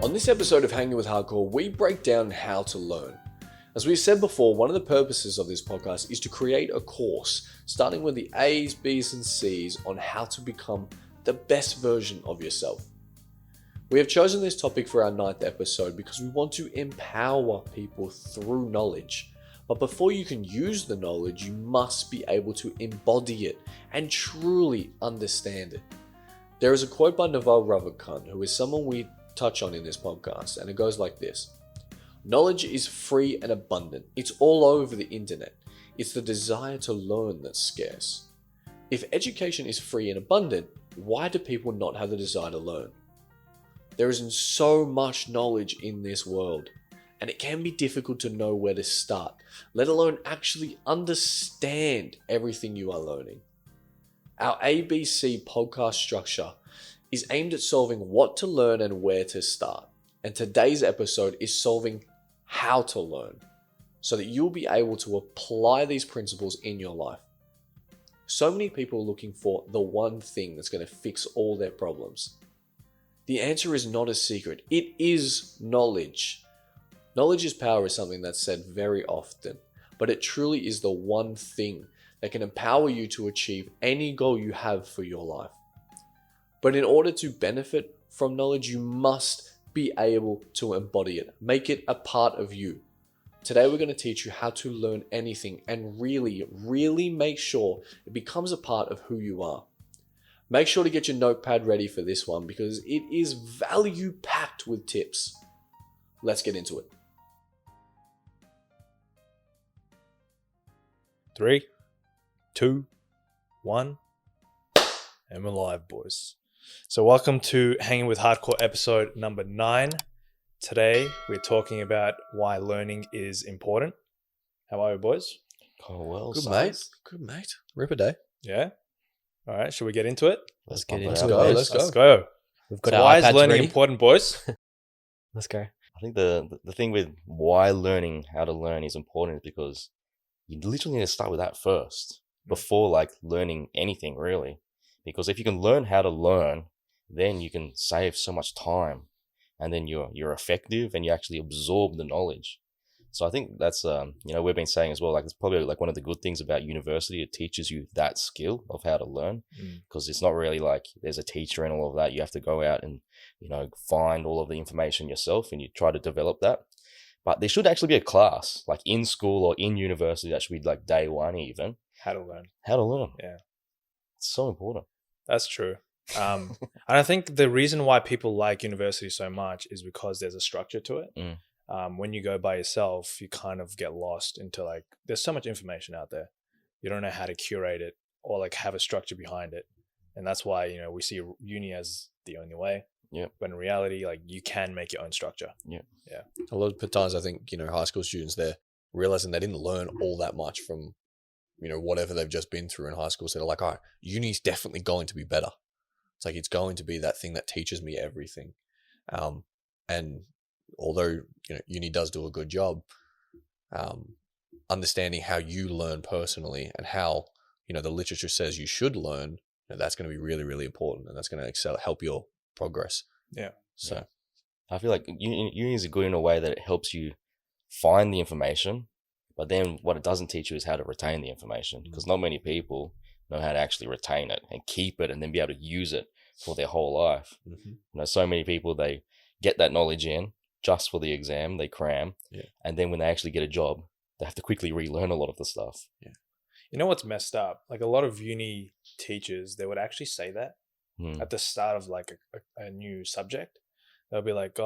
On this episode of Hanging with Hardcore, we break down how to learn. As we've said before, one of the purposes of this podcast is to create a course, starting with the A's, B's, and C's on how to become the best version of yourself. We have chosen this topic for our 9th episode because we want to empower people through knowledge. But before you can use the knowledge, you must be able to embody it and truly understand it. There is a quote by Naval Ravikant, who is someone we touch on in this podcast, and it goes like this. Knowledge is free and abundant. It's all over the internet. It's the desire to learn that's scarce. If education is free and abundant, why do people not have the desire to learn? There is so much knowledge in this world, and it can be difficult to know where to start, let alone actually understand everything you are learning. Our ABC podcast structure is aimed at solving what to learn and where to start. And today's episode is solving how to learn so that you'll be able to apply these principles in your life. So many people are looking for the one thing that's going to fix all their problems. The answer is not a secret. It is knowledge. Knowledge is power is something that's said very often, but it truly is the one thing that can empower you to achieve any goal you have for your life. But in order to benefit from knowledge, you must be able to embody it, make it a part of you. Today, we're going to teach you how to learn anything and really make sure it becomes a part of who you are. Make sure to get your notepad ready for this one because it is value-packed with tips. Let's get into it. 3, 2, 1, and we're live, boys. So welcome to Hanging with Hardcore episode number 9. Today, we're talking about why learning is important. How are you, boys? Oh, well, Good, size. mate. Good, mate. Rip a day. Yeah? All right, should we get into it? Let's get get into into it, it. boys. Let's go. We've got So our why is iPads learning ready. important, boys? Let's go. I think the thing with why learning how to learn is important is because you literally need to start with that first before like learning anything really. Because if you can learn how to learn, then you can save so much time, and then you're effective and you actually absorb the knowledge. So I think that's we've been saying as well, like it's probably like one of the good things about university. It teaches you that skill of how to learn, because it's not really like there's a teacher and all of that. You have to go out and find all of the information yourself, and you try to develop that. But there should actually be a class like in school or in university that should be like day one even. How to learn. How to learn. Yeah. It's so important. That's true. And I think the reason why people like university so much is because there's a structure to it. When you go by yourself, you kind of get lost into like, there's so much information out there. You don't know how to curate it or like have a structure behind it. And that's why, we see uni as the only way. Yeah. But in reality, like you can make your own structure. Yeah. Yeah. A lot of times I think, high school students, they're realizing they didn't learn all that much from, whatever they've just been through in high school. So they're like, all right, uni's definitely going to be better. It's like, it's going to be that thing that teaches me everything. And although, uni does do a good job, understanding how you learn personally and how, the literature says you should learn, that's going to be really, really important. And that's going to help your progress. Yeah. So I feel like uni is good in a way that it helps you find the information, but then what it doesn't teach you is how to retain the information, because not many people know how to actually retain it and keep it and then be able to use it for their whole life. So many people, they get that knowledge in just for the exam, they cram, and then when they actually get a job, they have to quickly relearn a lot of the stuff. Yeah. You know what's messed up? Like a lot of uni teachers, they would actually say that at the start of like a new subject. They'll be like,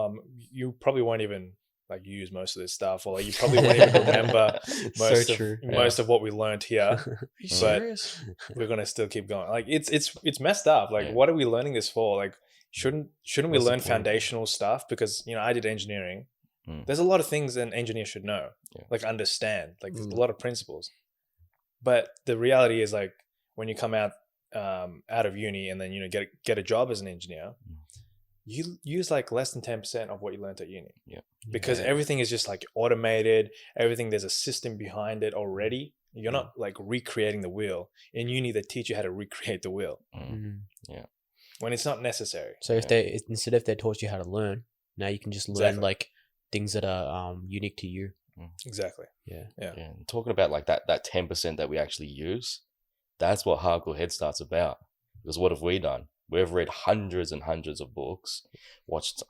you probably won't even like use most of this stuff, or like, you probably won't even remember most of what we learned here. Are you but serious? we're gonna still keep going. Like it's messed up. Like what are we learning this for? Like shouldn't we learn foundational stuff? Because I did engineering. There's a lot of things an engineer should know, like understand, like a lot of principles. But the reality is, like when you come out of uni and then get a job as an engineer, you use like less than 10% of what you learned at uni. Yeah. Because everything is just like automated. Everything, there's a system behind it already. You're not like recreating the wheel. In uni, they teach you how to recreate the wheel. Yeah. When it's not necessary. So if they taught you how to learn, Now you can just learn Exactly. like things that are unique to you. Exactly. Yeah. And talking about like that 10% that we actually use, that's what Hardcore Headstart's about. Because what have we done? We've read hundreds and hundreds of books, watched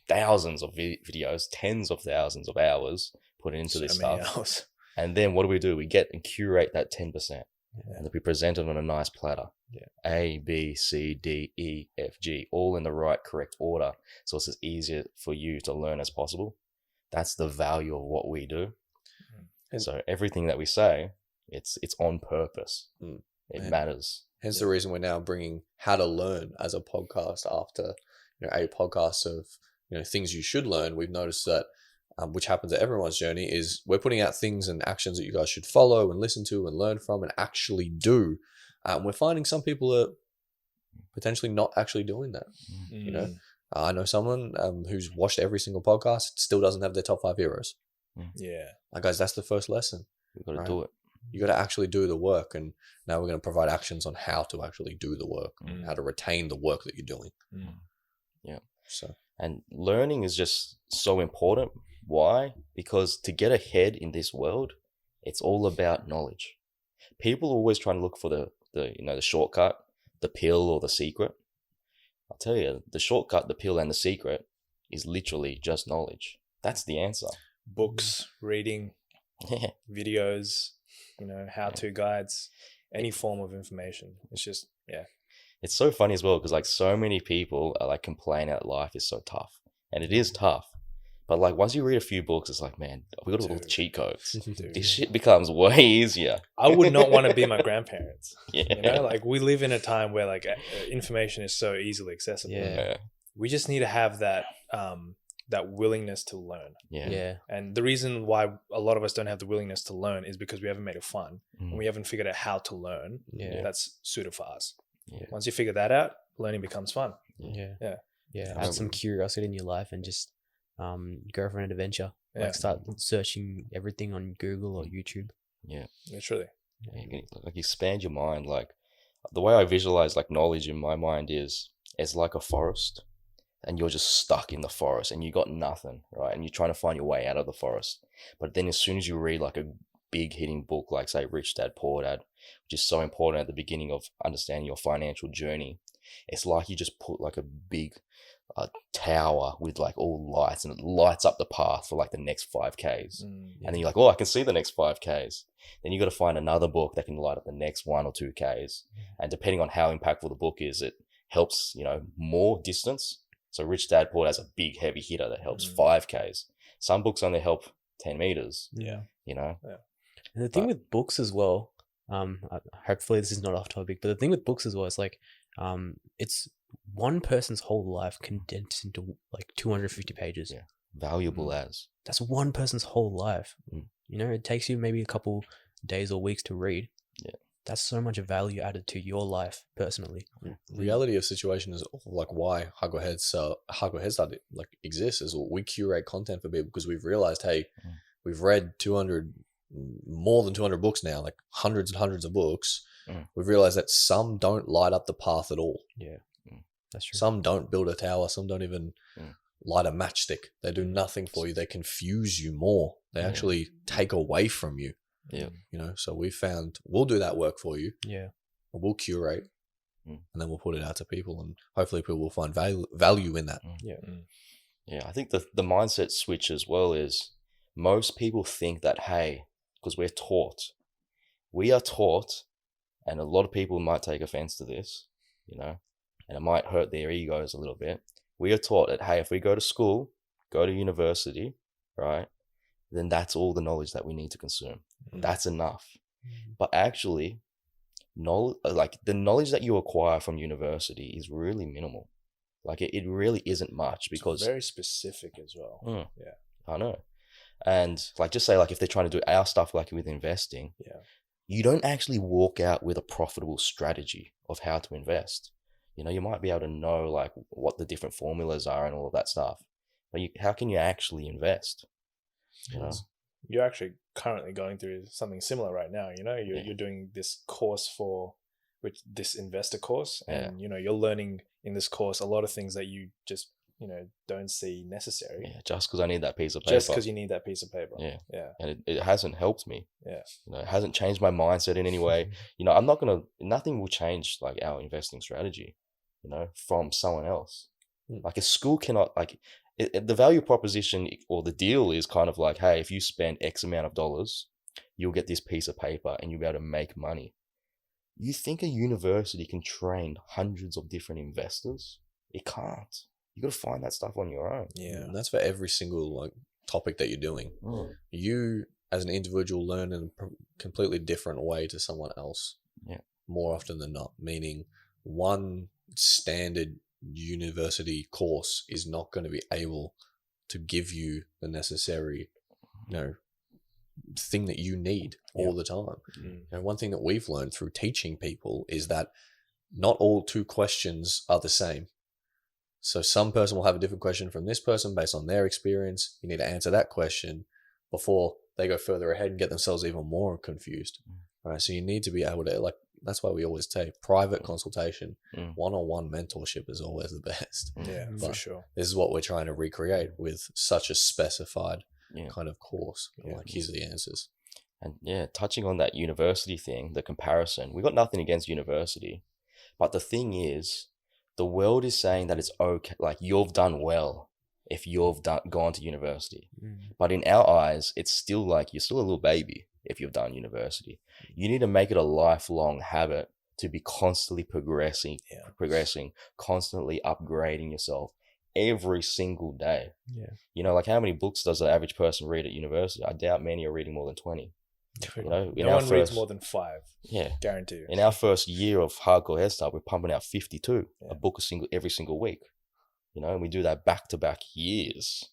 thousands of videos, tens of thousands of hours put into this stuff. Hours. And then what do? We get and curate that 10%. Yeah. And we present it on a nice platter. Yeah. A, B, C, D, E, F, G, all in the right, correct order. So it's as easier for you to learn as possible. That's the value of what we do. And so everything that we say, it's on purpose. It matters. Hence the reason we're now bringing How to Learn as a podcast after a podcast of things you should learn. We've noticed that, which happens at everyone's journey, is we're putting out things and actions that you guys should follow and listen to and learn from and actually do. We're finding some people are potentially not actually doing that. I know someone who's watched every single podcast, still doesn't have their top 5 heroes. Yeah. Guys, that's the first lesson. We've got to do it. You got to actually do the work, and now we're going to provide actions on how to actually do the work, how to retain the work that you're doing. Yeah. So, and learning is just so important. Why? Because to get ahead in this world, it's all about knowledge. People are always trying to look for the shortcut, the pill or the secret. I'll tell you, the shortcut, the pill, and the secret is literally just knowledge. That's the answer. Books, reading, videos, how-to guides, any form of information. It's just, It's so funny as well because like so many people are like complaining that life is so tough, and it is tough. But like once you read a few books, it's like, man, we got all the cheat codes. This shit becomes way easier. I would not want to be my grandparents. Yeah. Like we live in a time where like information is so easily accessible. Yeah. We just need to have that that willingness to learn. Yeah. And the reason why a lot of us don't have the willingness to learn is because we haven't made it fun. And we haven't figured out how to learn. That's suited for us. Once you figure that out, learning becomes fun. Add some curiosity in your life and just go for an adventure. Like start searching everything on Google or YouTube. Literally. You can like expand your mind. Like the way I visualize like knowledge in my mind is it's like a forest, and you're just stuck in the forest and you got nothing, right? And you're trying to find your way out of the forest. But then as soon as you read like a big hitting book like say Rich Dad Poor Dad, which is so important at the beginning of understanding your financial journey, it's like you just put like a big tower with like all lights, and it lights up the path for like the next 5Ks. And then you're like, oh, I can see the next 5Ks. Then you got to find another book that can light up the next 1 or 2Ks. And depending on how impactful the book is, it helps more distance. So Rich Dad Poor Dad's a big heavy hitter that helps 5Ks. Some books only help 10 meters. And the thing with books as well, hopefully this is not off topic, but the thing with books as well is like it's one person's whole life condensed into like 250 pages. Valuable as. That's one person's whole life. It takes you maybe a couple days or weeks to read. That's so much value added to your life personally. Reality of situation is like why Hardcore Headstart like exists is we curate content for people because we've realized, hey, we've read more than 200 books now, like hundreds and hundreds of books. We've realized that some don't light up the path at all. That's true. Some don't build a tower. Some don't even light a matchstick. They do nothing for you. They confuse you more. They actually take away from you. So we found we'll do that work for you. We'll curate, and then we'll put it out to people, and hopefully people will find value in that. I think the mindset switch as well is most people think that, hey, because we are taught, and a lot of people might take offense to this, and it might hurt their egos a little bit. We are taught that, hey, if we go to school, go to university, right, then that's all the knowledge that we need to consume. That's enough. But actually, the knowledge that you acquire from university is really minimal. Like it really isn't much because it's very specific as well. I know. And like just say like if they're trying to do our stuff like with investing, you don't actually walk out with a profitable strategy of how to invest. You might be able to know like what the different formulas are and all of that stuff, but how can you actually invest? You're actually currently going through something similar right now. You're doing this course this investor course, and you're learning in this course a lot of things that you just don't see necessary. Yeah, just because I need that piece of paper. Just because you need that piece of paper. Yeah. Yeah. And it hasn't helped me. Yeah. It hasn't changed my mindset in any way. Nothing will change like our investing strategy, from someone else. Like a school cannot, like the value proposition or the deal is kind of like, hey, if you spend X amount of dollars, you'll get this piece of paper and you'll be able to make money. You think a university can train hundreds of different investors? It can't. You got to find that stuff on your own. Yeah, and that's for every single topic that you're doing. You as an individual learn in a completely different way to someone else. Yeah. More often than not, meaning one standard university course is not going to be able to give you the necessary, thing that you need all the time. And one thing that we've learned through teaching people is that not all 2 questions are the same. So some person will have a different question from this person based on their experience. You need to answer that question before they go further ahead and get themselves even more confused. All right. So you need to be able to, that's why we always say private consultation, one-on-one mentorship is always the best. Yeah, for sure. This is what we're trying to recreate with such a specified kind of course. Here's the answers. And touching on that university thing, the comparison, we got nothing against university, but the thing is, the world is saying that it's okay, like you've done well if you've gone to university. But in our eyes, it's still like you're still a little baby if you've done university. You need to make it a lifelong habit to be constantly progressing, constantly upgrading yourself every single day. Yeah. Like how many books does the average person read at university? I doubt many are reading more than 20. No one reads more than 5. Yeah, guarantee you. In our first year of hardcore Headstart, we're pumping out 52 a book every single week. And we do that back to back years.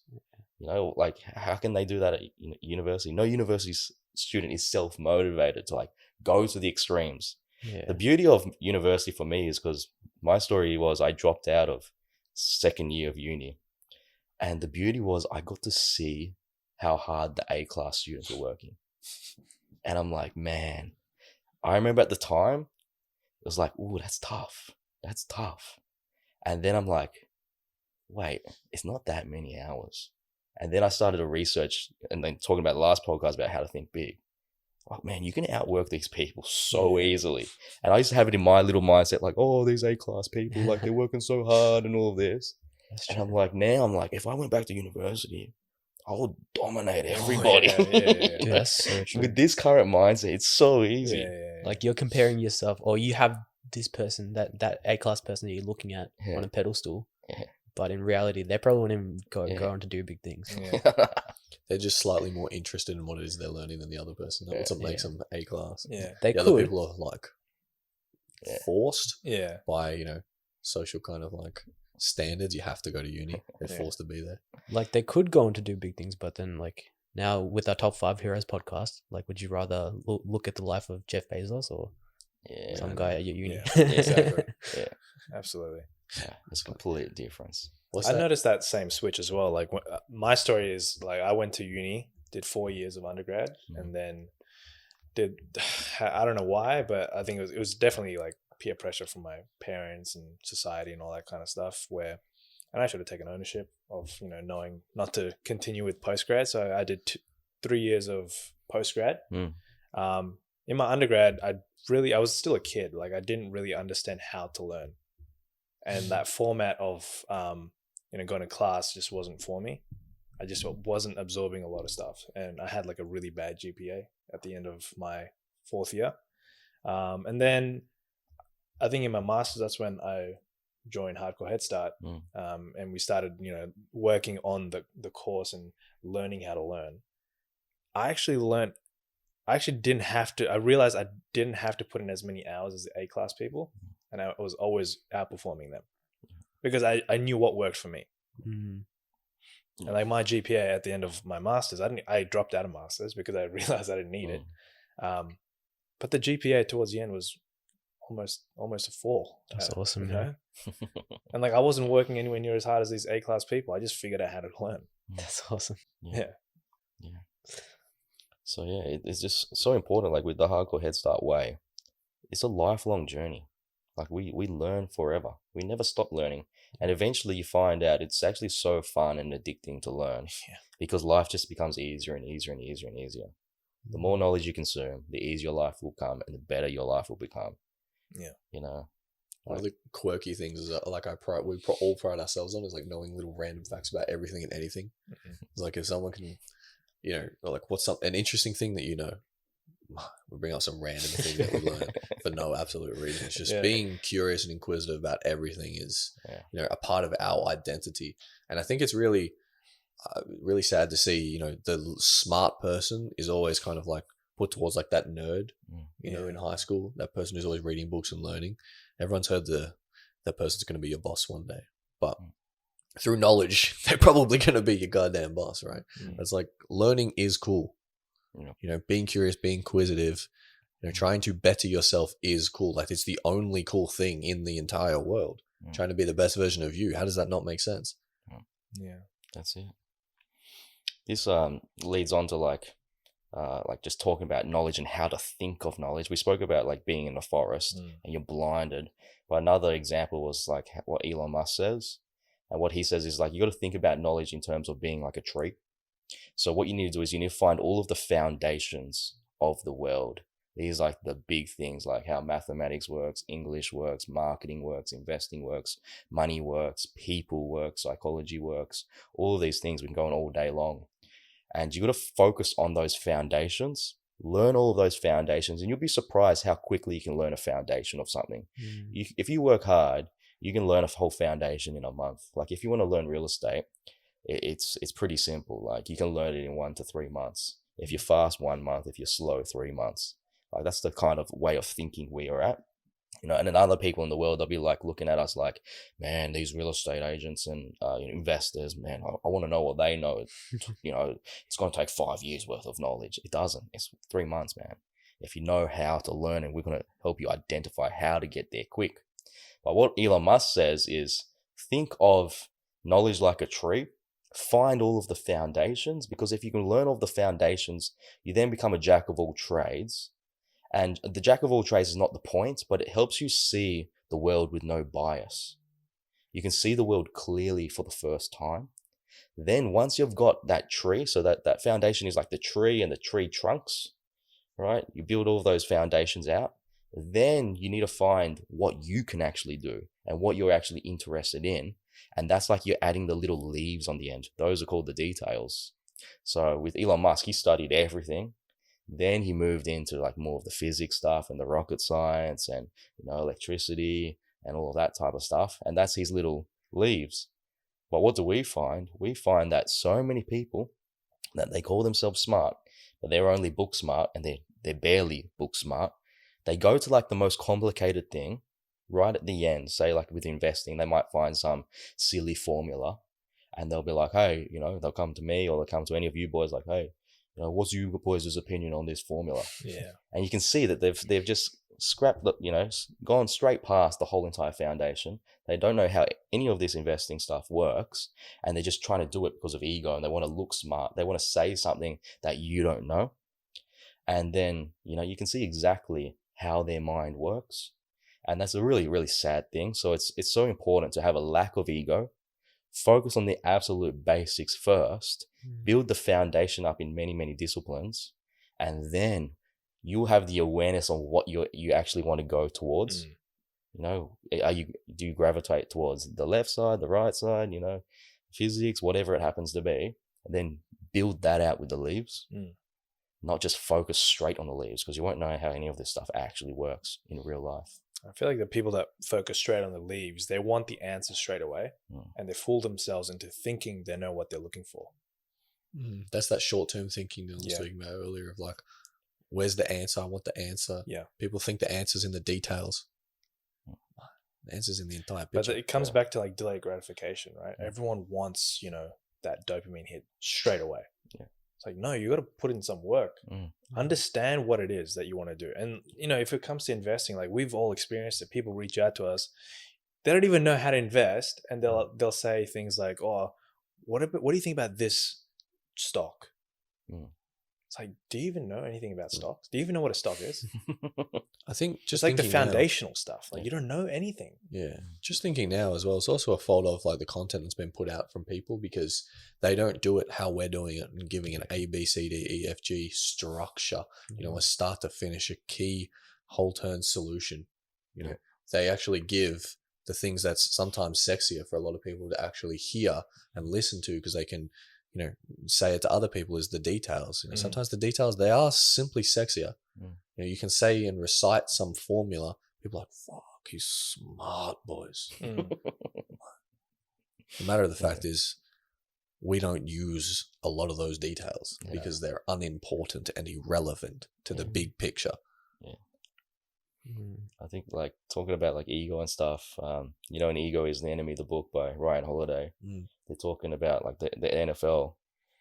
Like how can they do that at university? No university student is self motivated to go to the extremes. The beauty of university for me is because my story was I dropped out of second year of uni, and the beauty was I got to see how hard the A-class students were working. And I'm like, man, I remember at the time, it was like, ooh, that's tough. That's tough. And then I'm like, wait, it's not that many hours. And then I started to research and then talking about the last podcast about how to think big. Like, man, you can outwork these people so easily. And I used to have it in my little mindset, like, oh, these A-class people, like they're working so hard and all of this. And I'm like, if I went back to university, I would dominate everybody. Dude, that's so true. With this current mindset, it's so easy. Like you're comparing yourself, or you have this person, that A-class person that you're looking at on a pedestal. But in reality, they probably won't even go on to do big things. They're just slightly more interested in what it is they're learning than the other person. That's what makes them A-class. They the could. other people are forced by, social kind of standards. You have to go to uni. They're forced to be there. Like they could go on to do big things, but then now with our top 5 heroes podcast, would you rather look at the life of Jeff Bezos or some guy at your uni? Exactly. Absolutely. Yeah, it's a complete difference. I noticed that same switch as well. My story is I went to uni, did 4 years of undergrad, and then I don't know why, but I think it was definitely peer pressure from my parents and society and all that kind of stuff and I should have taken ownership of, knowing not to continue with postgrad. So I did 3 years of postgrad. In my undergrad, I was still a kid. I didn't really understand how to learn. And that format of, going to class just wasn't for me. I just wasn't absorbing a lot of stuff. And I had a really bad GPA at the end of my 4th year. And then I think in my master's, that's when I joined Hardcore Headstart. And we started, working on the course and learning how to learn. I realized I didn't have to put in as many hours as the A-class people. And I was always outperforming them because I knew what worked for me. And my GPA at the end of my master's, I dropped out of master's because I realized I didn't need it. But the GPA towards the end was almost a 4. That's awesome, And I wasn't working anywhere near as hard as these A-class people. I just figured out how to learn. That's awesome. Yeah. So it's just so important. With the Hardcore Headstart way, it's a lifelong journey. We learn forever. We never stop learning. And eventually you find out it's actually so fun and addicting to learn because life just becomes easier and easier and easier and easier. The more knowledge you consume, the easier life will come and the better your life will become. Yeah. You know? One of the quirky things is that, like, we all pride ourselves on is like knowing little random facts about everything and anything. It's like if someone can, you know, like what's an interesting thing that you know, we bring up some random thing that we learn for no absolute reason. It's just being curious and inquisitive about everything is, you know, a part of our identity. And I think it's really, really sad to see, you know, the smart person is always kind of like put towards like that nerd, you know, in high school, that person who's always reading books and learning. Everyone's heard that person's going to be your boss one day, but through knowledge, they're probably going to be your goddamn boss, right? It's like learning is cool. You know, being curious, being inquisitive, you know, trying to better yourself is cool. Like it's the only cool thing in the entire world. Trying to be the best version of you. How does that not make sense? Yeah, that's it. This leads on to like just talking about knowledge and how to think of knowledge. We spoke about like being in the forest and you're blinded. But another example was like what Elon Musk says. And what he says is like, you got to think about knowledge in terms of being like a tree. So what you need to do is you need to find all of the foundations of the world. These like the big things like how mathematics works, English works, marketing works, investing works, money works, people work, psychology works. All of these things we can go on all day long. And you got to focus on those foundations, learn all of those foundations, and you'll be surprised how quickly you can learn a foundation of something. If you work hard, you can learn a whole foundation in a month. Like if you want to learn real estate, it's pretty simple. Like you can learn it in 1 to 3 months. If you're fast, 1 month. If you're slow, 3 months. Like that's the kind of way of thinking we are at. You know, and then other people in the world, they'll be like looking at us like, man, these real estate agents and investors, man, I want to know what they know. You know, it's going to take 5 years worth of knowledge. It doesn't. It's 3 months, man. If you know how to learn, and we're going to help you identify how to get there quick. But what Elon Musk says is think of knowledge like a tree. Find all of the foundations, because if you can learn all of the foundations, you then become a jack of all trades. And the jack of all trades is not the point, but it helps you see the world with no bias. You can see the world clearly for the first time. Then once you've got that tree, so that foundation is like the tree and the tree trunks, right? You build all of those foundations out. Then you need to find what you can actually do and what you're actually interested in. And that's like you're adding the little leaves on the end. Those are called the details. So with Elon Musk, he studied everything. Then he moved into like more of the physics stuff and the rocket science and, you know, electricity and all of that type of stuff. And that's his little leaves. But what do we find? We find that so many people that they call themselves smart, but they're only book smart and they're barely book smart. They go to like the most complicated thing right at the end. Say like with investing, they might find some silly formula and they'll be like, hey, you know, they'll come to me or they'll come to any of you boys like, hey, you know, what's you boys' opinion on this formula? Yeah. And you can see that they've just scrapped, you know, gone straight past the whole entire foundation. They don't know how any of this investing stuff works, and they're just trying to do it because of ego, and they want to look smart. They want to say something that you don't know. And then, you know, you can see exactly how their mind works. And that's a really, really sad thing. So it's so important to have a lack of ego, focus on the absolute basics first, build the foundation up in many, many disciplines, and then you'll have the awareness on what you actually want to go towards. You know, do you gravitate towards the left side, the right side, you know, physics, whatever it happens to be, and then build that out with the leaves. Not just focus straight on the leaves, because you won't know how any of this stuff actually works in real life. I feel like the people that focus straight on the leaves, they want the answer straight away, and they fool themselves into thinking they know what they're looking for. That's that short-term thinking that I was talking about earlier of like, where's the answer? I want the answer. Yeah. People think the answer's in the details. The answer's in the entire picture. But it comes back to like delayed gratification, right? Everyone wants, you know, that dopamine hit straight away. Yeah. It's like, no, you got to put in some work. Understand what it is that you want to do. And, you know, if it comes to investing, like we've all experienced it, people reach out to us, they don't even know how to invest. And they'll say things like, oh, what do you think about this stock? It's like, do you even know anything about stocks? Do you even know what a stock is? I think Just just like the thinking now- foundational stuff. Like, you don't know anything. Yeah, just thinking now as well. It's also a fault of like the content that's been put out from people because they don't do it how we're doing it and giving an A, B, C, D, E, F, G structure. You know, a start to finish, a key whole turn solution. You know, they actually give the things that's sometimes sexier for a lot of people to actually hear and listen to because they can, you know, say it to other people is the details. You know, sometimes the details, they are simply sexier. You know, you can say and recite some formula. People are like, fuck, he's smart, boys. The matter of the fact is, we don't use a lot of those details because they're unimportant and irrelevant to the big picture. I think like talking about like ego and stuff, you know, an ego is the enemy of the book by Ryan Holiday. They're talking about like the NFL.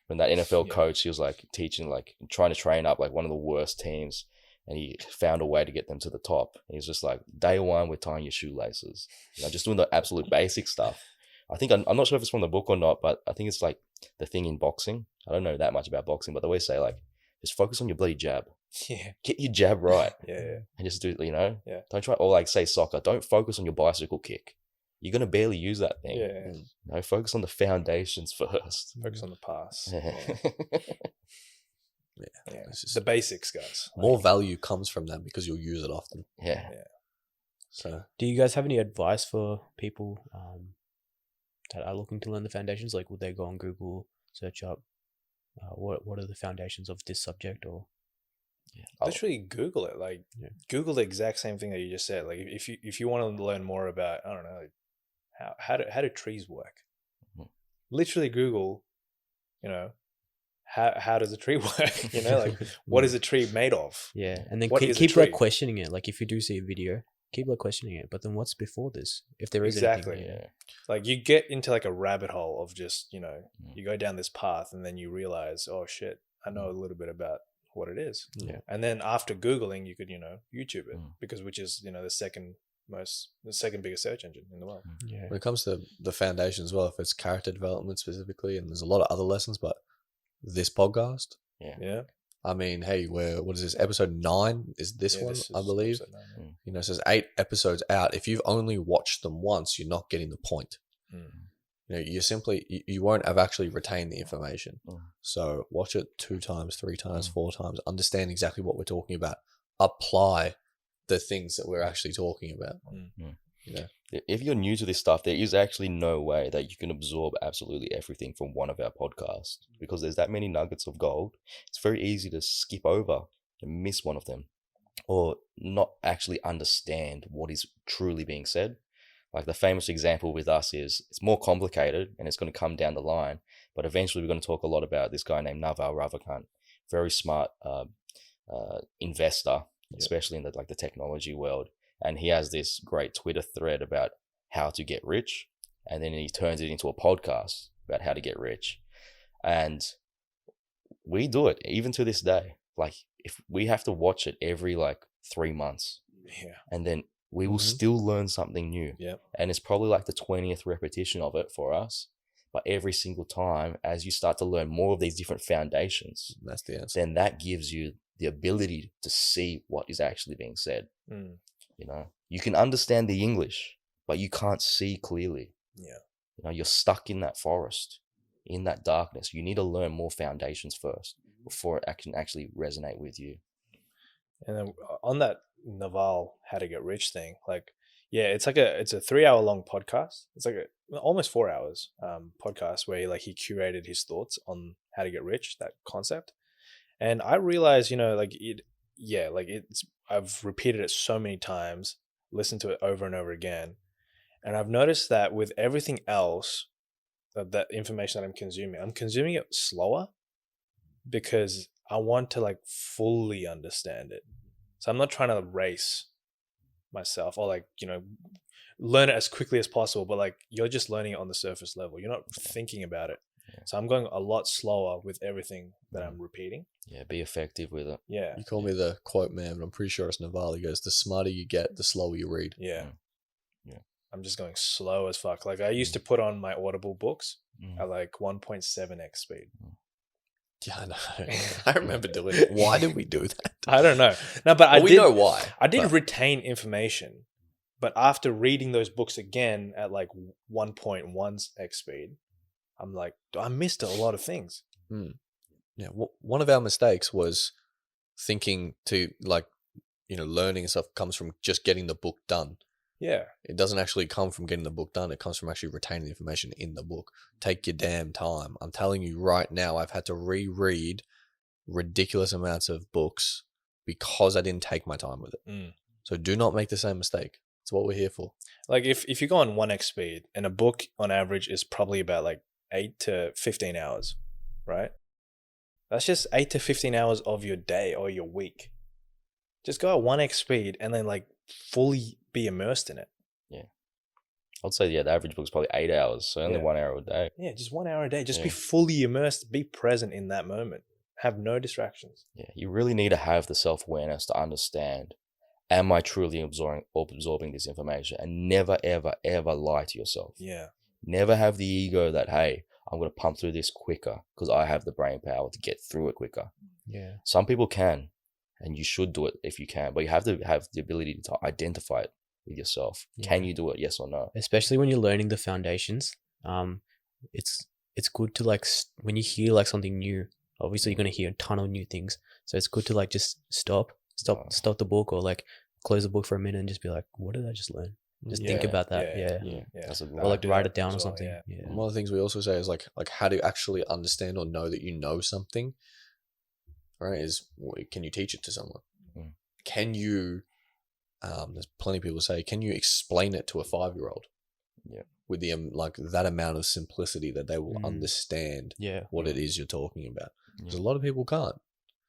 When that NFL coach, he was like teaching, like trying to train up like one of the worst teams, and he found a way to get them to the top. And he's just like, day one, we're tying your shoelaces, you know, just doing the absolute basic stuff. I think I'm not sure if it's from the book or not, but I think it's like the thing in boxing. I don't know that much about boxing, but they always say like, just focus on your bloody jab. Yeah. Get your jab right. Yeah. And just do, you know, Yeah. or like say soccer, don't focus on your bicycle kick. You're going to barely use that thing. Yeah. You know, focus on the foundations first. Focus on the pass. Yeah. It's just The basics, guys. more value comes from that because you'll use it often. Yeah. So Do you guys have any advice for people that are looking to learn the foundations? Like, would they go on Google, search up what are the foundations of this subject? Or Literally Google it. Like, Google the exact same thing that you just said. Like, if you want to learn more about, I don't know, like how do trees work? Literally Google, you know, how does a tree work? You know, like what is a tree made of? yeah, and then What is a keep tree? like questioning it. Like if you do see a video, keep like questioning it. But then what's before this? If there is Exactly. anything, Like you get into like a rabbit hole of just, you know, you go down this path and then you realize, oh shit, I know a little bit about what it is. Yeah. And then after Googling, you could, you know, YouTube it because which is, you know, the second biggest search engine in the world. yeah. when it comes to the foundation as well, if it's character development specifically, and there's a lot of other lessons, but this podcast, Yeah. I mean, hey, what is this? Episode 9 is this one, I believe. episode 9, yeah. You know, so there's 8 episodes out. If you've only watched them once, you're not getting the point. You know, you won't have actually retained the information. So watch it 2 times, 3 times, 4 times. Understand exactly what we're talking about. Apply the things that we're actually talking about. You know, If you're new to this stuff, there is actually no way that you can absorb absolutely everything from one of our podcasts because there's that many nuggets of gold. It's very easy to skip over and miss one of them or not actually understand what is truly being said. Like the famous example with us is it's more complicated and it's going to come down the line, but eventually we're going to talk a lot about this guy named Naval Ravikant, very smart investor, especially in the technology world. And he has this great Twitter thread about how to get rich. And then he turns it into a podcast about how to get rich. And we do it even to this day. Like if we have to watch it every 3 months. Yeah. And then we will still learn something new. Yeah. And it's probably like the 20th repetition of it for us. But every single time, as you start to learn more of these different foundations, that's the answer. then that gives you the ability to see what is actually being said. You know, you can understand the English, but you can't see clearly. Yeah. You know, you're stuck in that forest, in that darkness. You need to learn more foundations first before it can actually resonate with you. And then on that Naval How to Get Rich thing, it's a 3-hour long podcast. It's almost 4 hours podcast where he curated his thoughts on how to get rich, that concept. And I realized, I've repeated it so many times, listened to it over and over again. And I've noticed that with everything else, that information that I'm consuming it slower because I want to fully understand it. So I'm not trying to race myself or learn it as quickly as possible, but you're just learning it on the surface level. You're not thinking about it. Yeah. So I'm going a lot slower with everything that I'm repeating. Yeah, be effective with it. Yeah. You call me the quote man, but I'm pretty sure it's Naval. He goes, the smarter you get, the slower you read. Yeah. I'm just going slow as fuck. I used to put on my Audible books at 1.7x speed. Yeah, I know. I remember doing it. Why did we do that? I don't know. No, but we know why. I did retain information, but after reading those books again at like 1.1x speed, I'm like, I missed a lot of things. Yeah, one of our mistakes was thinking to like, learning and stuff comes from just getting the book done. Yeah. It doesn't actually come from getting the book done. It comes from actually retaining the information in the book. Take your damn time. I'm telling you right now, I've had to reread ridiculous amounts of books because I didn't take my time with it. So do not make the same mistake. That's what we're here for. Like if you go on 1x speed and a book on average is probably about like 8 to 15 hours, right? That's just 8 to 15 hours of your day or your week. Just go at 1x speed and then like fully be immersed in it. Yeah. I'd say, the average book's probably 8 hours. So only 1 hour a day. Yeah, just 1 hour a day. Just be fully immersed, be present in that moment. Have no distractions. Yeah. You really need to have the self-awareness to understand, am I truly absorbing this information? And never, ever, ever lie to yourself. Yeah. Never have the ego that, hey, I'm going to pump through this quicker because I have the brain power to get through it quicker. Yeah. Some people can, and you should do it if you can, but you have to have the ability to identify it with yourself. Yeah. Can you do it? Yes or no? Especially when you're learning the foundations. It's good to like, when you hear like something new, obviously you're going to hear a ton of new things. So it's good to like just stop the book or like close the book for a minute and just be like, what did I just learn? Just think about that. Yeah. Or like write it down or something. Yeah. One of the things we also say is like how to actually understand or know that you know something, right? Is can you teach it to someone? Can you, there's plenty of people say, can you explain it to a 5-year-old? Yeah. With the like that amount of simplicity that they will understand what it is you're talking about. Because a lot of people can't.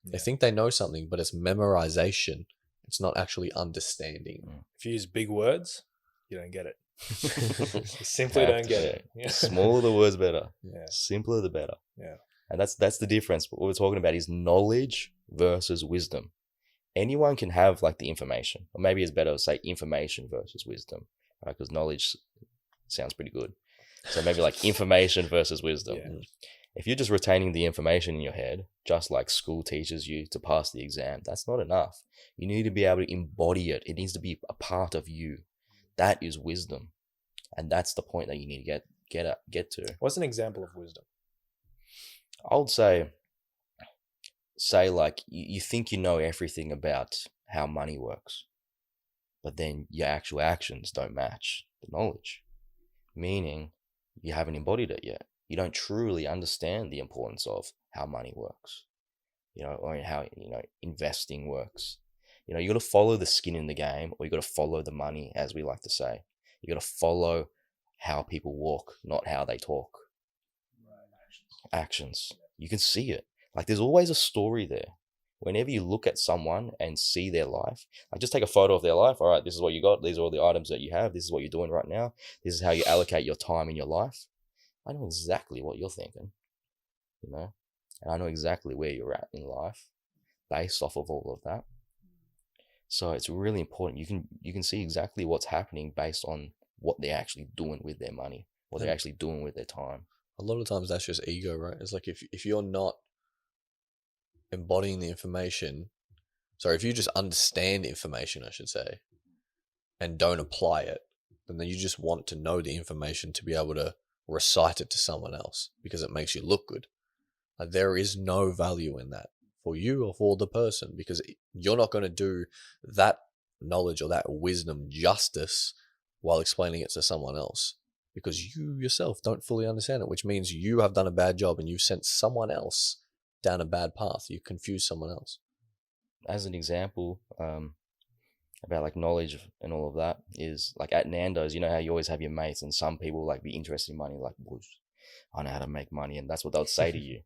They think they know something, but it's memorization. It's not actually understanding. If you use big words, you don't get it. You simply don't get it. Yeah. Smaller the words better. Yeah. Simpler the better. Yeah. And that's the difference. What we're talking about is knowledge versus wisdom. Anyone can have like the information, or maybe it's better to say information versus wisdom, right? Because knowledge sounds pretty good. So maybe like information versus wisdom. Yeah. If you're just retaining the information in your head, just like school teaches you to pass the exam, that's not enough. You need to be able to embody it. It needs to be a part of you. That is wisdom. And that's the point that you need to get to. What's an example of wisdom? I would say like you think you know everything about how money works, but then your actual actions don't match the knowledge. Meaning you haven't embodied it yet. You don't truly understand the importance of how money works, or how, investing works. You got to follow the skin in the game, or you got to follow the money, as we like to say. You got to follow how people walk, not how they talk. Actions. You can see it. Like there's always a story there. Whenever you look at someone and see their life, like just take a photo of their life. All right, this is what you got. These are all the items that you have. This is what you're doing right now. This is how you allocate your time in your life. I know exactly what you're thinking, and I know exactly where you're at in life based off of all of that. So it's really important. You can see exactly what's happening based on what they're actually doing with their money, what they're actually doing with their time. A lot of times that's just ego, right? It's like if you're not embodying the information, if you just understand information, I should say, and don't apply it, then you just want to know the information to be able to recite it to someone else because it makes you look good. There is no value in that for you or for the person, because you're not going to do that knowledge or that wisdom justice while explaining it to someone else, because you yourself don't fully understand it, which means you have done a bad job and you've sent someone else down a bad path. You confuse someone else. As an example, about like knowledge and all of that is like at Nando's, how you always have your mates, and some people like be interested in money, like, I know how to make money, and that's what they'll say to you.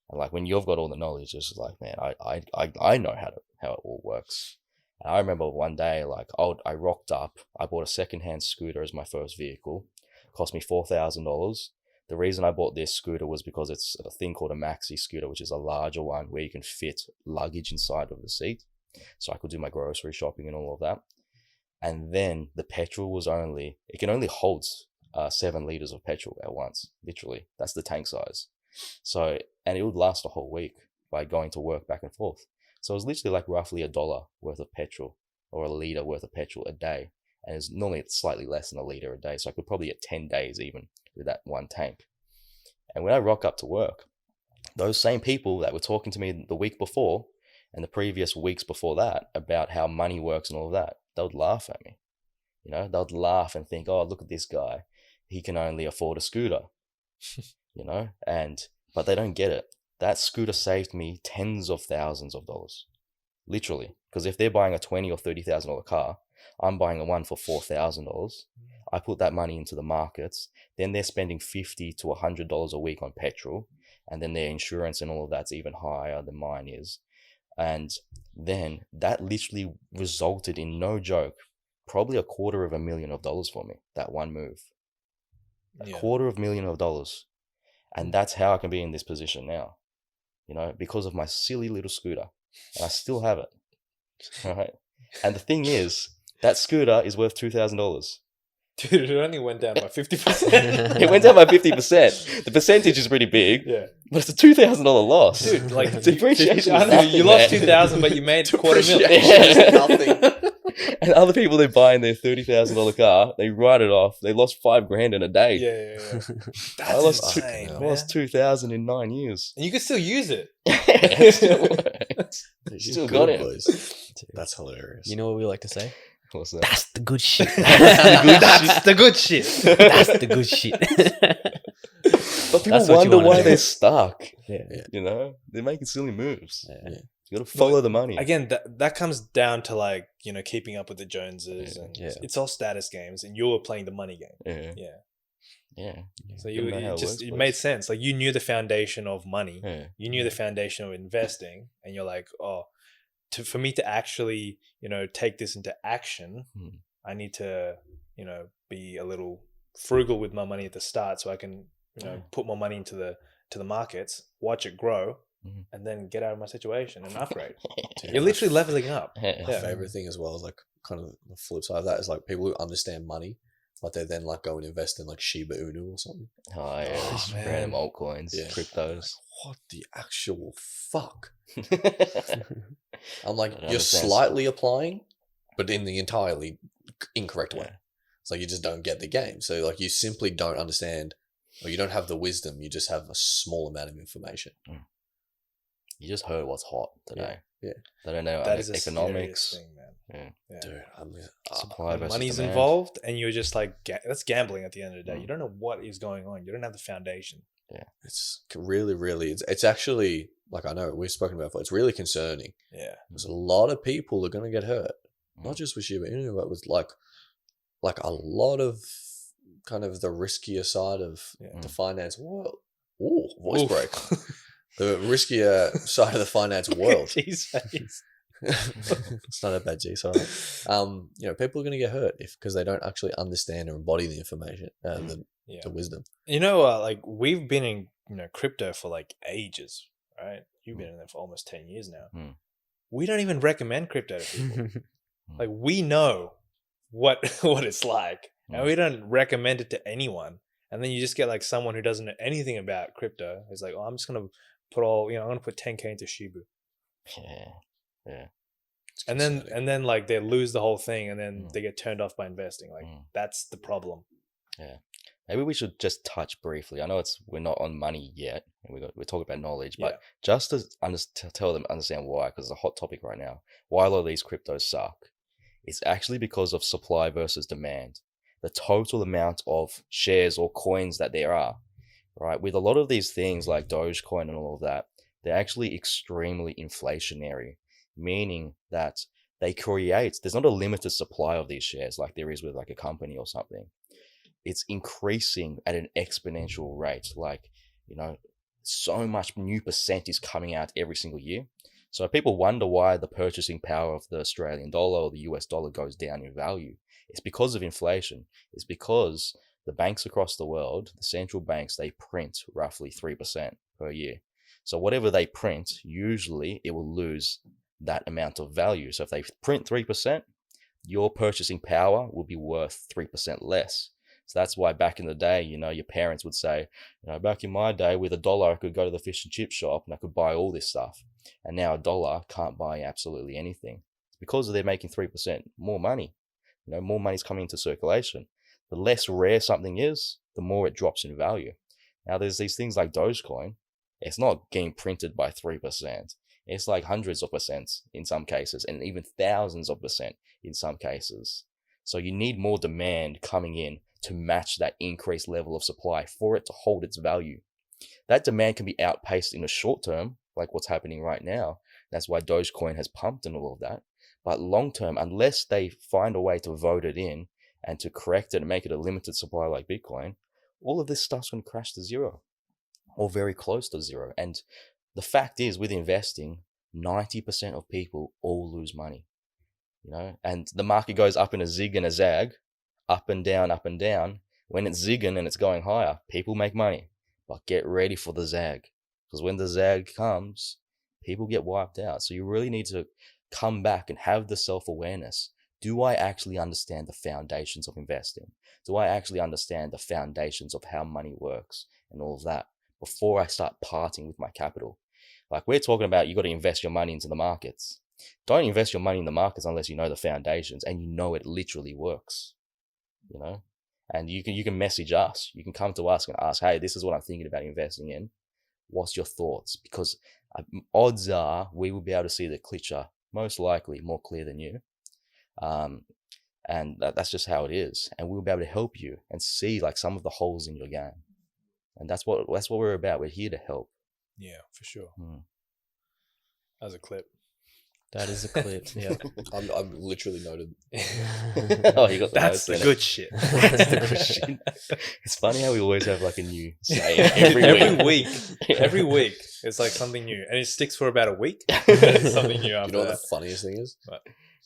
And like when you've got all the knowledge, it's just like, man, I know how it all works. And I remember one day, like I rocked up, I bought a secondhand scooter as my first vehicle. It cost me $4,000. The reason I bought this scooter was because it's a thing called a maxi scooter, which is a larger one where you can fit luggage inside of the seat. So I could do my grocery shopping and all of that. And then the petrol was it can only hold 7 liters of petrol at once. Literally, that's the tank size. So, and it would last a whole week by going to work back and forth. So it was literally like roughly $1 worth of petrol or a litre worth of petrol a day. And it's normally slightly less than a litre a day. So I could probably get 10 days even with that one tank. And when I rock up to work, those same people that were talking to me the week before and the previous weeks before that about how money works and all of that, they would laugh at me. You know, they would laugh and think, oh, look at this guy. He can only afford a scooter, you know, but they don't get it. That scooter saved me tens of thousands of dollars, literally. Because if they're buying a $20,000 or $30,000 car, I'm buying a one for $4,000. I put that money into the markets. Then they're spending $50 to $100 a week on petrol. And then their insurance and all of that's even higher than mine is. And then that literally resulted in, no joke, probably $250,000 for me, that one move. $250,000. And that's how I can be in this position now, you know, because of my silly little scooter. And I still have it. Right? And the thing is, that scooter is worth $2,000. Dude, it only went down by 50%. It went down by 50%. The percentage is pretty big, Yeah. but it's a $2,000 loss. Dude, like depreciation. I know, you lost 2,000, but you made $250,000. Nothing. And other people, they're buying their $30,000 car, they write it off. They lost $5,000 in a day. Yeah. That's I lost insane, I man. lost 2,000 in 9 years. And you can still use it. It still works. Still got it. Boys. That's hilarious. You know what we like to say? What's that? That's the good shit. That's the good shit. That's the good shit. But people That's what you wonder wanna why do. they're stuck. Yeah. You know, they're making silly moves. Yeah. You got to follow the money. Again, that comes down to, like, you know, keeping up with the Joneses, and Yeah. it's all status games, and you're playing the money game. Yeah. Yeah. Yeah. So Didn't know how it works, made boys. sense. Like, you knew the foundation of money. Yeah. You knew the foundation of investing, and you're like, oh, for me to actually, you know, take this into action, I need to, you know, be a little frugal with my money at the start, so I can, you know, put more money into the markets, watch it grow, and then get out of my situation and upgrade. Dude, You're literally leveling up. My Yeah. favorite thing as well is like kind of the flip side of that is like people who understand money, but they then like go and invest in like Shiba Inu or something. Oh, yeah. Oh, Just man. random altcoins, Yeah. cryptos. What the actual fuck? Yeah. I'm like, I don't you're understand. slightly applying, but in the entirely incorrect way. Yeah. It's like you just don't get the game. So like you simply don't understand, or you don't have the wisdom. You just have a small amount of information. You just heard what's hot today. Yeah. They don't know That is a economics. serious thing, man. Yeah. Dude, I'm Supply When versus money's demand. involved, and you're just like, that's gambling at the end of the day. You don't know what is going on. You don't have the foundation. it's really it's actually, like, I know we've spoken about it before, it's really concerning. Yeah. There's a lot of people that are going to get hurt, Mm. not just with Shiba Inu, but with like a lot of kind of the riskier side of Yeah. the finance world. Ooh, voice Oof. break. The riskier side of the finance world. Jeez, face. It's not a bad G, sorry. You know, people are going to get hurt because they don't actually understand or embody the information, Yeah. the wisdom. You know, like, we've been in, you know, crypto for like ages, right? You've been in there for almost 10 years now. Mm. We don't even recommend crypto to people. Like, we know what it's like, and we don't recommend it to anyone. And then you just get like someone who doesn't know anything about crypto. It's like, oh, I'm just gonna put I'm gonna put 10K into Shibu, Yeah. and then like they lose the whole thing, and then they get turned off by investing. Like, that's the problem. Maybe we should just touch briefly. I know we're not on money yet. We're talking about knowledge, but Yeah. just to tell them understand why, because it's a hot topic right now. Why a lot of these cryptos suck. It's actually because of supply versus demand. The total amount of shares or coins that there are, right? With a lot of these things like Dogecoin and all of that, they're actually extremely inflationary, meaning that there's not a limited supply of these shares like there is with like a company or something. It's increasing at an exponential rate. Like, you know, so much new percent is coming out every single year. So people wonder why the purchasing power of the Australian dollar or the US dollar goes down in value. It's because of inflation. It's because the banks across the world, the central banks, they print roughly 3% per year. So whatever they print, usually it will lose that amount of value. So if they print 3%, your purchasing power will be worth 3% less. So that's why back in the day, your parents would say, back in my day with $1, I could go to the fish and chip shop and I could buy all this stuff. And now $1 can't buy absolutely anything. It's because they're making 3% more money. More money's coming into circulation. The less rare something is, the more it drops in value. Now there's these things like Dogecoin. It's not getting printed by 3%. It's like hundreds of percents in some cases, and even thousands of percent in some cases. So you need more demand coming in to match that increased level of supply for it to hold its value. That demand can be outpaced in the short term, like what's happening right now. That's why Dogecoin has pumped and all of that. But long term, unless they find a way to vote it in and to correct it and make it a limited supply like Bitcoin, all of this stuff's going to crash to zero or very close to zero. And the fact is, with investing, 90% of people all lose money. And the market goes up in a zig and a zag, up and down, up and down. When it's zigging and it's going higher, people make money. But get ready for the zag, because when the zag comes, people get wiped out. So you really need to come back and have the self-awareness. Do I actually understand the foundations of investing? Do I actually understand the foundations of how money works and all of that before I start parting with my capital? Like we're talking about, you got to invest your money into the markets. Don't invest your money in the markets unless you know the foundations and you know it literally works. And you can message us. You can come to us and ask, hey, this is what I'm thinking about investing in. What's your thoughts? Because odds are we will be able to see the picture, most likely more clear than you. And that's just how it is. And we'll be able to help you and see like some of the holes in your game. And that's what we're about. We're here to help. Yeah, for sure. That was a clip. That is a clip. Yeah. I'm literally noted. Oh, you got the That's the good shit. That's the good shit. It's funny how we always have like a new saying every week. Every week, it's like something new, and it sticks for about a week. It's something new after You know what that. the funniest thing is? What?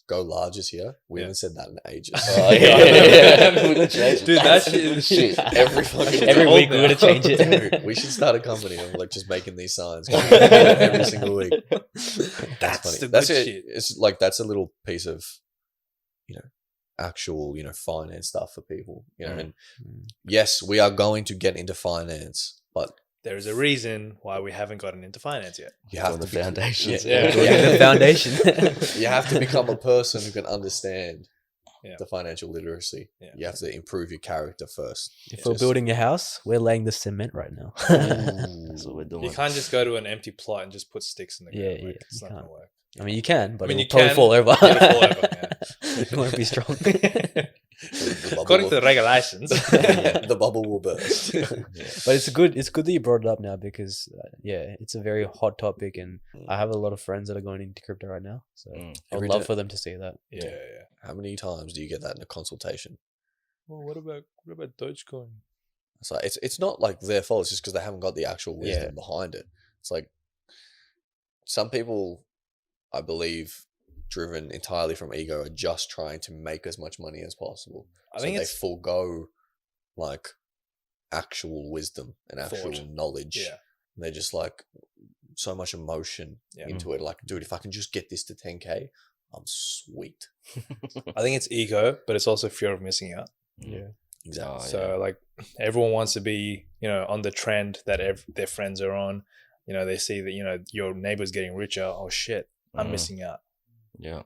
Go large is here. We haven't said that in ages. Oh, yeah. We're gonna change it. Dude, that shit is Shit. Every fucking Every old week we're now. gonna change it. Dude, we should start a company of like just making these signs every single week. That's funny. the good That's it. shit. It's like that's a little piece of actual finance stuff for people. And yes, we are going to get into finance, but There's a reason why we haven't gotten into finance yet. you have On to the foundations. Yeah. The foundation. You have to become a person who can understand Yeah. the financial literacy. Yeah. You have to improve your character first. If we're building a house, we're laying the cement right now. That's what we're doing. You can't just go to an empty plot and just put sticks in the ground. Yeah, Like, yeah, it's you not can't. gonna work. I mean, you can, but I mean, it'll you probably can, fall over. It'll fall over, yeah. It won't be strong. According to the regulations. The bubble will burst. But it's good that you brought it up now because it's a very hot topic, and I have a lot of friends that are going into crypto right now. So I Every would love day. for them to see that. Yeah. How many times do you get that in a consultation? Well, what about Dogecoin? It's like it's not like their fault. It's just because they haven't got the actual wisdom behind it. It's like some people, I believe, driven entirely from ego, are just trying to make as much money as possible. I think they it's forego like actual wisdom and actual Thought. knowledge. Yeah. And they're just like so much emotion into it. Like, dude, if I can just get this to 10K, I'm sweet. I think it's ego, but it's also fear of missing out. Yeah. Exactly. Oh, So like everyone wants to be, on the trend that their friends are on. They see that, your neighbor's getting richer. Oh shit, I'm missing out. Yeah.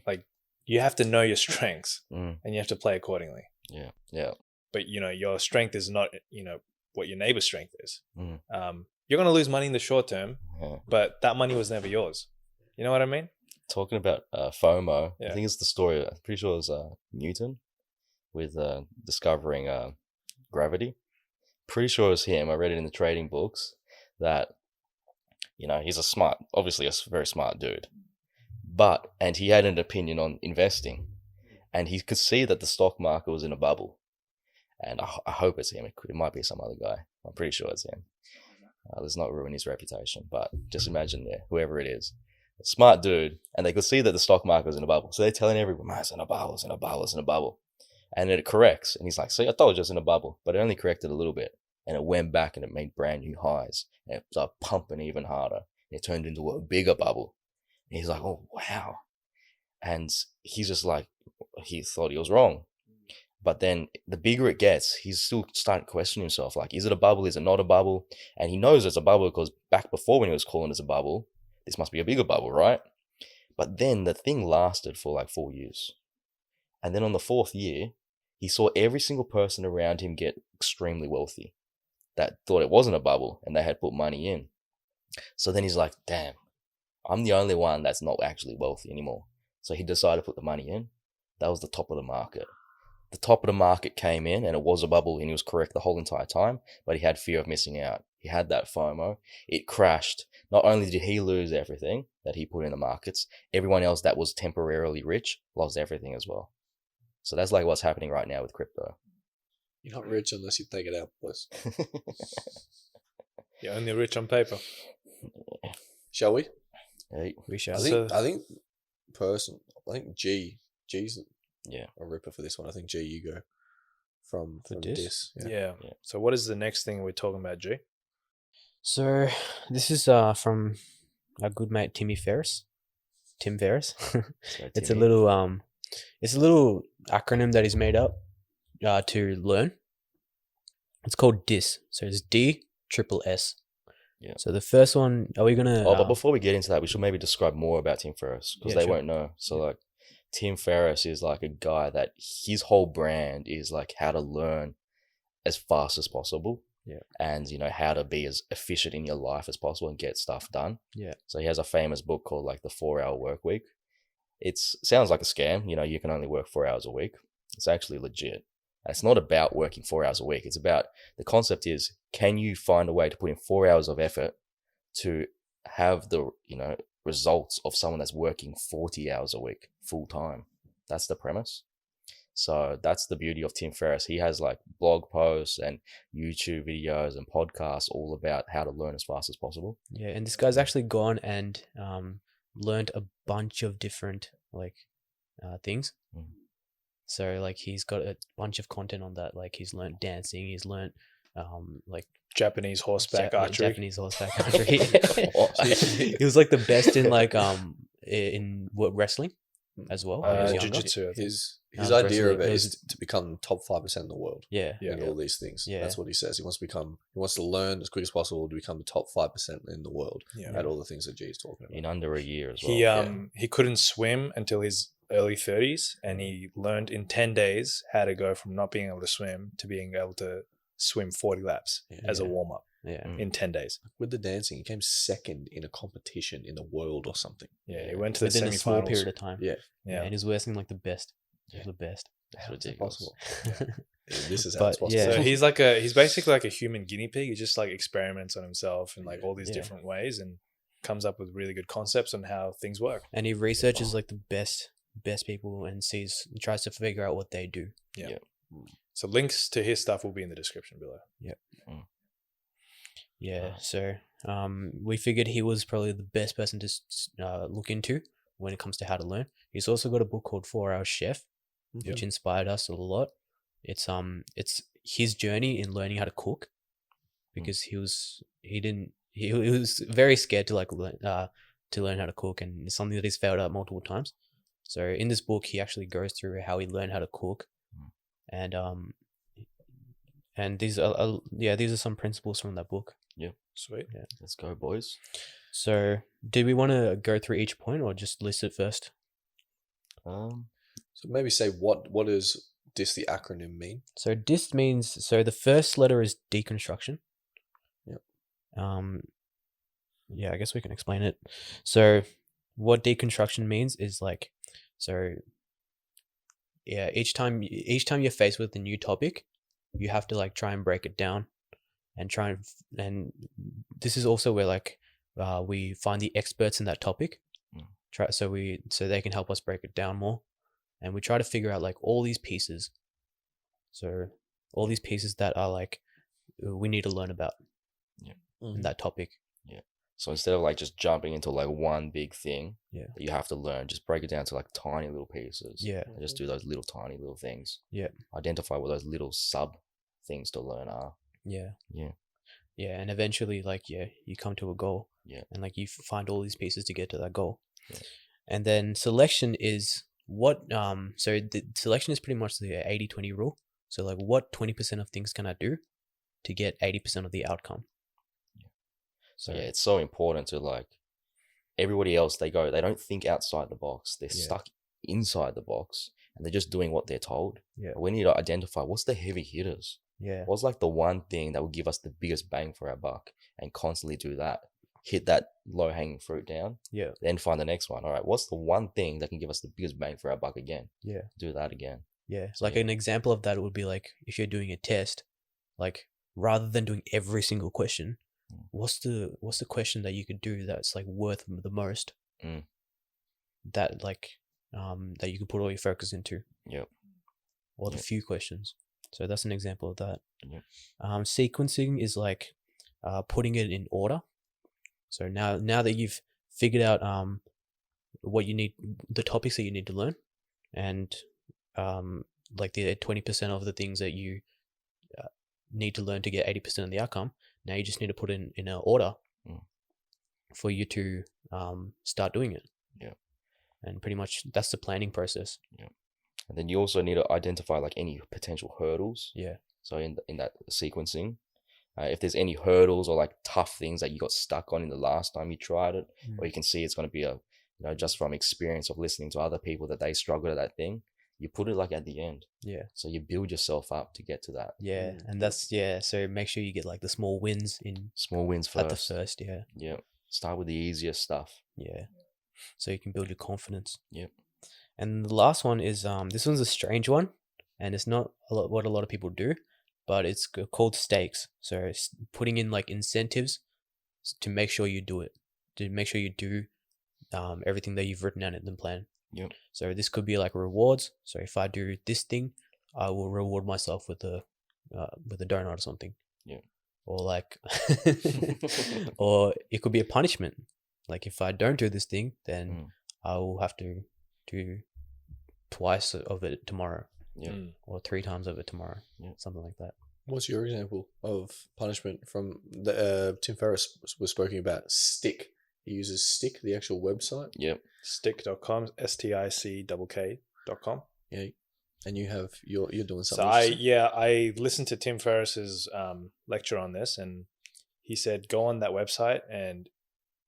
Like you have to know your strengths Mm. and you have to play accordingly. Yeah. Yeah. But, your strength is not, what your neighbor's strength is. Mm. You're going to lose money in the short term, Yeah. but that money was never yours. You know what I mean? Talking about FOMO, Yeah. I think it's the story. I'm pretty sure it was Newton with discovering gravity. Pretty sure it was him. I read it in the trading books that he's obviously a very smart dude, and he had an opinion on investing, and he could see that the stock market was in a bubble. And I hope it's him. It might be some other guy. I'm pretty sure it's him. Let's not ruin his reputation, but just imagine whoever it is. A smart dude, and they could see that the stock market was in a bubble. So they're telling everyone, man, it's in a bubble, it's in a bubble, it's in a bubble. And then it corrects. And he's like, see, I told you it's in a bubble. But it only corrected a little bit. And it went back and it made brand new highs. And it started pumping even harder. And it turned into a bigger bubble. And he's like, oh, wow. And he's just like, he thought he was wrong. But then the bigger it gets, he's still starting to question himself. Like, is it a bubble? Is it not a bubble? And he knows it's a bubble because back before when he was calling it a bubble, this must be a bigger bubble, right? But then the thing lasted for like 4 years. And then on the 4th year, he saw every single person around him get extremely wealthy that thought it wasn't a bubble and they had put money in. So then he's like, damn, I'm the only one that's not actually wealthy anymore. So he decided to put the money in. That was the top of the market. The top of the market came in and it was a bubble and he was correct the whole entire time, but he had fear of missing out. He had that FOMO. It crashed. Not only did he lose everything that he put in the markets, everyone else that was temporarily rich lost everything as well. So that's like what's happening right now with crypto. You're not rich unless you take it out, boys. You're only rich on paper. Shall we? Hey, We shall. I think G's yeah. a ripper for this one. I think G, you go from Dis? Dis. Yeah. So what is the next thing we're talking about, G? So this is from our good mate Tim Ferriss. So It's a Timmy. little acronym that he's made up to learn. It's called DISS. So it's DSSS. Yeah. So the first one, are we gonna? Oh, but before we get into that, we should maybe describe more about Tim Ferriss because Yeah, they sure. won't know. So like, Tim Ferriss is like a guy that his whole brand is like how to learn as fast as possible. Yeah. And how to be as efficient in your life as possible and get stuff done. Yeah. So he has a famous book called like the 4-Hour Work Week. It sounds like a scam. You can only work 4 hours a week. It's actually legit. And it's not about working 4 hours a week. It's about the concept is, can you find a way to put in 4 hours of effort to have the results of someone that's working 40 hours a week full time? That's the premise. So that's the beauty of Tim Ferriss. He has like blog posts and YouTube videos and podcasts all about how to learn as fast as possible. Yeah, and this guy's actually gone and learned a bunch of different things. Mm. So like he's got a bunch of content on that. Like he's learned dancing. He's learned like Japanese horseback archery. Japanese horseback archery. He was like the best in in wrestling as well. when he was younger. Jiu-jitsu. I think. His idea wrestling, of it it is was- to become top 5% in the world. Yeah, In all these things. Yeah. That's what he says. He wants to learn as quick as possible to become the top 5% in the world Yeah. at all the things that G is talking about. In under a year as well. He couldn't swim until his early 30s, and he learned in 10 days how to go from not being able to swim to being able to swim 40 laps as a Yeah. warm-up yeah. in 10 days. With the dancing, he came second in a competition in the world or something. Yeah, he went to the Within a small semifinals. period of time. Yeah. Yeah, and he was wrestling like the best. Yeah. The best. That's How is that ridiculous. possible? This is how But, it's possible. yeah. So he's basically like a human guinea pig. He just like experiments on himself in like all these Yeah. different ways and comes up with really good concepts on how things work. And he researches like the best people and tries to figure out what they do. So links to his stuff will be in the description below. Yeah. So we figured he was probably the best person to look into when it comes to how to learn. He's also got a book called 4 Hour Chef, which inspired us a lot. It's his journey in learning how to cook, because he was very scared to learn how to cook, and it's something that he's failed at multiple times. So in this book, he actually goes through how he learned how to cook, and these are some principles from that book. Sweet. Yeah. Let's go, boys. So do we want to go through each point or just list it first? So maybe say what does DIS, the acronym, mean? So DISS means, so the first letter is deconstruction. Yep. Yeah, I guess we can explain it. So what deconstruction means is each time you're faced with a new topic, you have to try and break it down and and this is also where we find the experts in that topic. So they can help us break it down more, and we try to figure out all these pieces. So all these pieces that are we need to learn about in that topic. So instead of just jumping into one big thing Yeah. that you have to learn, just break it down to tiny little pieces. Yeah. And just do those little tiny little things. Yeah. Identify what those little sub things to learn are. Yeah. Yeah. Yeah, and eventually you come to a goal. Yeah. And you find all these pieces to get to that goal. Yeah. And then selection is what so the selection is pretty much the 80-20 rule. So like, what 20% of things can I do to get 80% of the outcome? So yeah, it's so important to like everybody else. They don't think outside the box. They're stuck inside the box, and they're just doing what they're told. Yeah. We need to identify what's the heavy hitters. Yeah. What's like the one thing that will give us the biggest bang for our buck, and constantly do that. Hit that low hanging fruit down. Yeah. Then find the next one. All right, what's the one thing that can give us the biggest bang for our buck again? Yeah. Do that again. Yeah. So, Like an example of that would be like if you're doing a test, like rather than doing every single question, what's the question that you could do that's like worth the most? That like that you can put all your focus into. Yep. Or the few questions. So that's an example of that. Yep. Sequencing is like putting it in order. So now that you've figured out what you need, the topics that you need to learn, and like the 20% of the things that you need to learn to get 80% of the outcome, now you just need to put in an order for you to start doing it. Yeah. And pretty much that's the planning process. Yeah. And then you also need to identify like any potential hurdles. Yeah. So in that sequencing, if there's any hurdles or like tough things that you got stuck on in the last time you tried it, or you can see it's going to be just from experience of listening to other people that they struggled at that thing, you put it like at the end. Yeah. So you build yourself up to get to that. Yeah. And that's, so make sure you get like the small wins in. Small wins first. At the first, yeah. Yeah. Start with the easiest stuff. Yeah. So you can build your confidence. Yep. And the last one is, this one's a strange one, and it's not what a lot of people do, but it's called stakes. So it's putting in like incentives to make sure you do it, to make sure you do everything that you've written out in the plan. Yep. So this could be like rewards. So if I do this thing, I will reward myself with a donut or something. Yeah. Or like, or it could be a punishment. Like if I don't do this thing, then I will have to do twice of it tomorrow. Yeah. Or 3 times of it tomorrow. Yeah. Something like that. What's your example of punishment from the Tim Ferriss was speaking about? Stick. He uses Stick, the actual website. Yep. Stick.com, STICK.com. Yeah. And you're doing So something. I listened to Tim Ferriss's lecture on this, and he said go on that website, and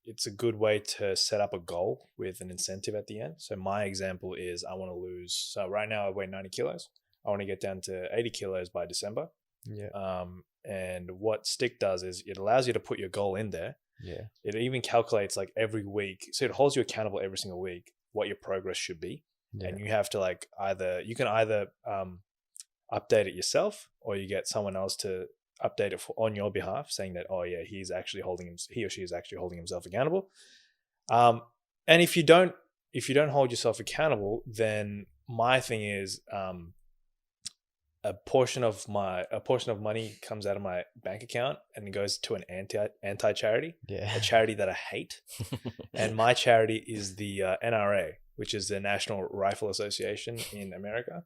it's a good way to set up a goal with an incentive at the end. So my example is I want to lose. So right now I weigh 90 kilos. I want to get down to 80 kilos by December. Yeah. And what Stick does is it allows you to put your goal in there. Yeah. It even calculates like every week. So it holds you accountable every single week what your progress should be. Yeah. And you have to like either update it yourself, or you get someone else to update it on your behalf, saying that, oh yeah, he or she is actually holding himself accountable. And if you don't hold yourself accountable, then my thing is a portion of money comes out of my bank account and goes to an anti charity, a charity that I hate. And my charity is the NRA, which is the National Rifle Association in America,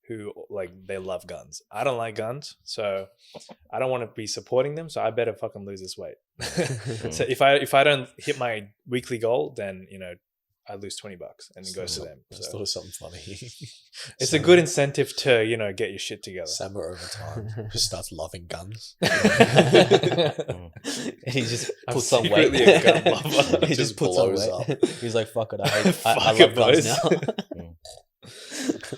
who like they love guns. I don't like guns, so I don't want to be supporting them. So I better fucking lose this weight. So if I don't hit my weekly goal, then I lose $20 and it goes to them. That's still something funny. It's a good incentive to get your shit together. Sam over time just starts loving guns. And he just puts on weight. A gun lover. He just puts on weight. Up. He's like, "Fuck it, I love guns now."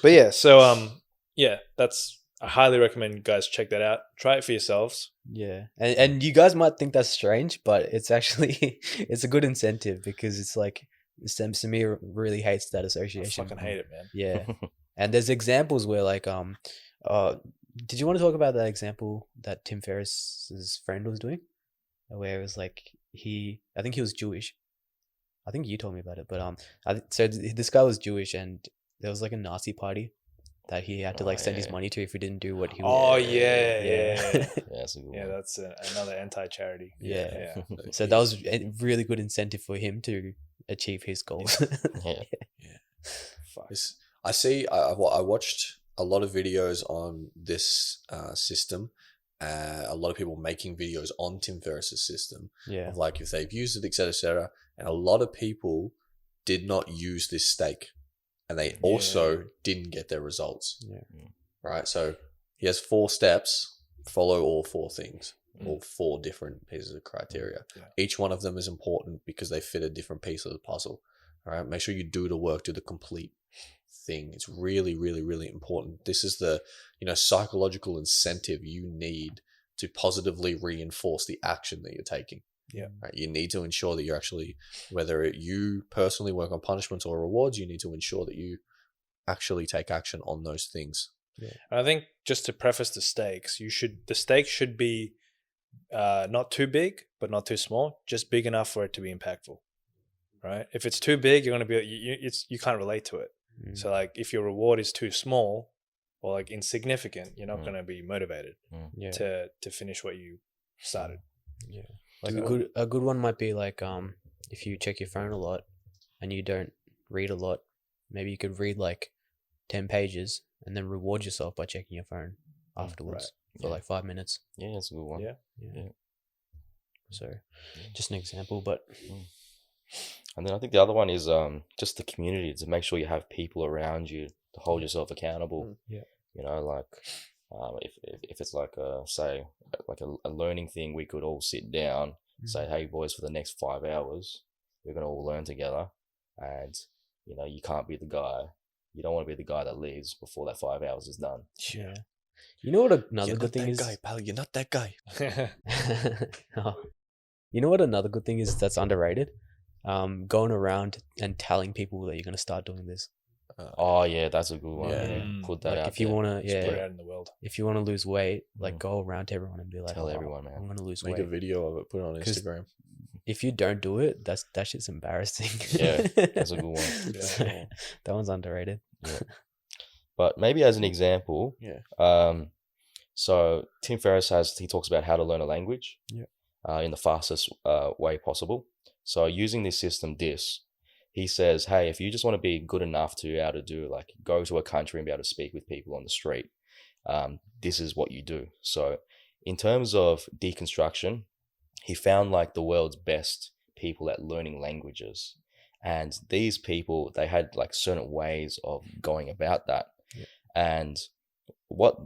But yeah, so I highly recommend you guys check that out. Try it for yourselves. Yeah, and you guys might think that's strange, but it's actually it's a good incentive because it's like Samir really hates that association. I fucking hate it, man. Yeah, and there's examples where like did you want to talk about that example that Tim Ferriss's friend was doing, where it was like I think he was Jewish. I think you told me about it, but so this guy was Jewish, and there was like a Nazi party that he had to like send his money to if he didn't do what he was. Yeah. That's another anti-charity. Yeah. So that was a really good incentive for him to achieve his goals. Yeah. Fuck. I watched a lot of videos on this system. A lot of people making videos on Tim Ferriss's system. Yeah. Of like if they've used it, etc., etc. And a lot of people did not use this stake and they also didn't get their results. Yeah. Right. So he has 4 steps, follow all 4 things, all 4 different pieces of criteria. Yeah. Each one of them is important because they fit a different piece of the puzzle. All right. Make sure you do the work, do the complete thing. It's really, really, really important. This is the, psychological incentive you need to positively reinforce the action that you're taking. Yeah. Right? You need to ensure that you're actually, whether you personally work on punishments or rewards, you need to ensure that you actually take action on those things. Yeah. And I think just to preface the stakes, the stakes should be not too big, but not too small, just big enough for it to be impactful. Right? If it's too big, you're going to be, you can't relate to it. So like if your reward is too small or like insignificant, you're not going to be motivated to finish what you started. Yeah. Like a good one might be like if you check your phone a lot and you don't read a lot, maybe you could read like 10 pages and then reward yourself by checking your phone afterwards for like 5 minutes. Yeah, that's a good one. Yeah. So just an example, but and then I think the other one is just the community, to make sure you have people around you to hold yourself accountable. Like if it's like say like a learning thing, we could all sit down, say, hey boys, for the next 5 hours we're gonna all learn together, and you can't be the guy. You don't want to be the guy that leaves before that 5 hours is done. Yeah. You know what another good thing is? Guy, pal, you're not that guy. You know what another good thing is that's underrated? Going around and telling people that you're going to start doing this. Oh yeah, that's a good one. Yeah. Put that out. If you want to, Put it out in the world. if you want to lose weight, like go around to everyone and be like, Tell everyone, man. I'm going to lose Make weight. a video of it, put it on 'Cause Instagram. If you don't do it, that shit's embarrassing. Yeah, that's a good one. So, that one's underrated. Yeah. But maybe as an example, so Tim Ferriss he talks about how to learn a language in the fastest way possible. So using this system, he says, hey, if you just want to be good enough to be able to do, like, go to a country and be able to speak with people on the street, this is what you do. So in terms of deconstruction, he found like the world's best people at learning languages. And these people, they had like certain ways of going about that. Yeah. And what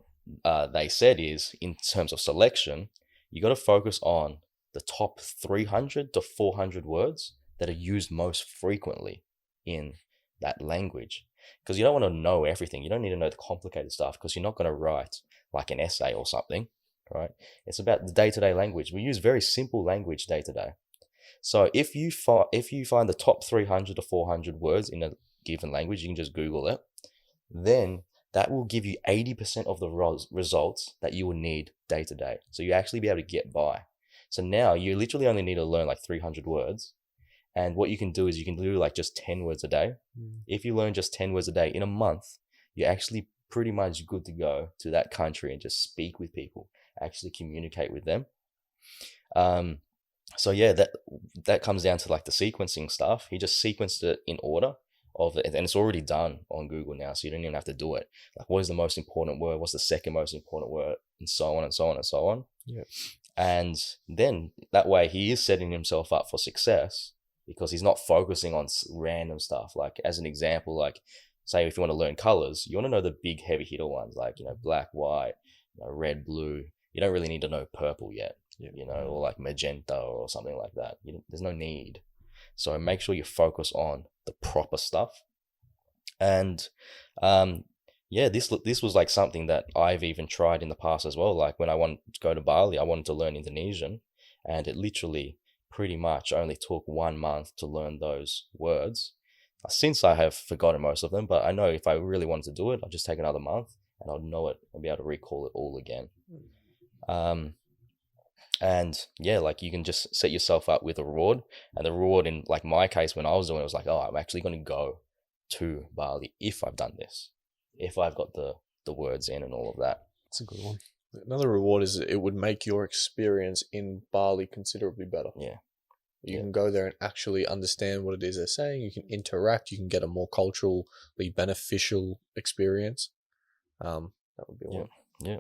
they said is, in terms of selection, you got to focus on the top 300 to 400 words that are used most frequently in that language. Because you don't want to know everything. You don't need to know the complicated stuff, because you're not going to write like an essay or something, right? It's about the day-to-day language. We use very simple language day to day. So if you find the top 300 to 400 words in a given language, you can just Google it. Then that will give you 80% of the results that you will need day to day. So you actually be able to get by. So now you literally only need to learn like 300 words. And what you can do is you can do like just 10 words a day. If you learn just 10 words a day in a month, you're actually pretty much good to go to that country and just speak with people, actually communicate with them. So yeah, that comes down to like the sequencing stuff. He just sequenced it in order of it, and it's already done on Google now, so you don't even have to do it. Like, what is the most important word? What's the second most important word? And so on and so on and so on. Yeah. And then that way he is setting himself up for success, because he's not focusing on random stuff. Like, as an example, like, say if you want to learn colors, you want to know the big heavy hitter ones, like, black, white, red, blue. You don't really need to know purple yet, or like magenta or something like that. There's no need. So make sure you focus on the proper stuff. And this was like something that I've even tried in the past as well. Like, when I wanted to go to Bali, I wanted to learn Indonesian, and it literally pretty much only took 1 month to learn those words. Since I have forgotten most of them, but I know if I really wanted to do it, I'll just take another month and I'll know it and be able to recall it all again. And yeah, like, you can just set yourself up with a reward, and the reward in like my case when I was doing it was like, oh, I'm actually going to go to Bali if I've done this, if I've got the words in and all of that. That's a good one. Another reward is it would make your experience in Bali considerably better. Yeah. You can go there and actually understand what it is they're saying. You can interact. You can get a more culturally beneficial experience. That would be one. Yeah.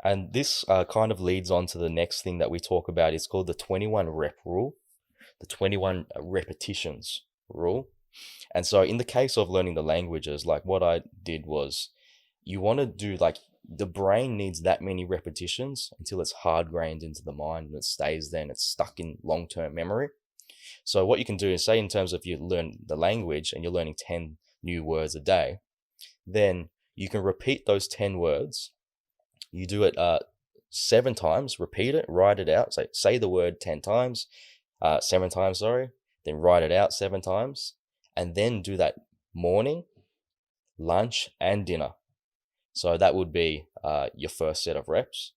And this kind of leads on to the next thing that we talk about. It's called the 21 rep rule, the 21 repetitions rule. And so in the case of learning the languages, like what I did was, you want to do like, the brain needs that many repetitions until it's hard grained into the mind and it stays there and it's stuck in long-term memory. So what you can do is, say in terms of you learn the language and you're learning 10 new words a day, then you can repeat those 10 words. You do it 7 times, repeat it, write it out. Say the word 10 times, 7 times, sorry, then write it out 7 times, and then do that morning, lunch, and dinner. So that would be your first set of reps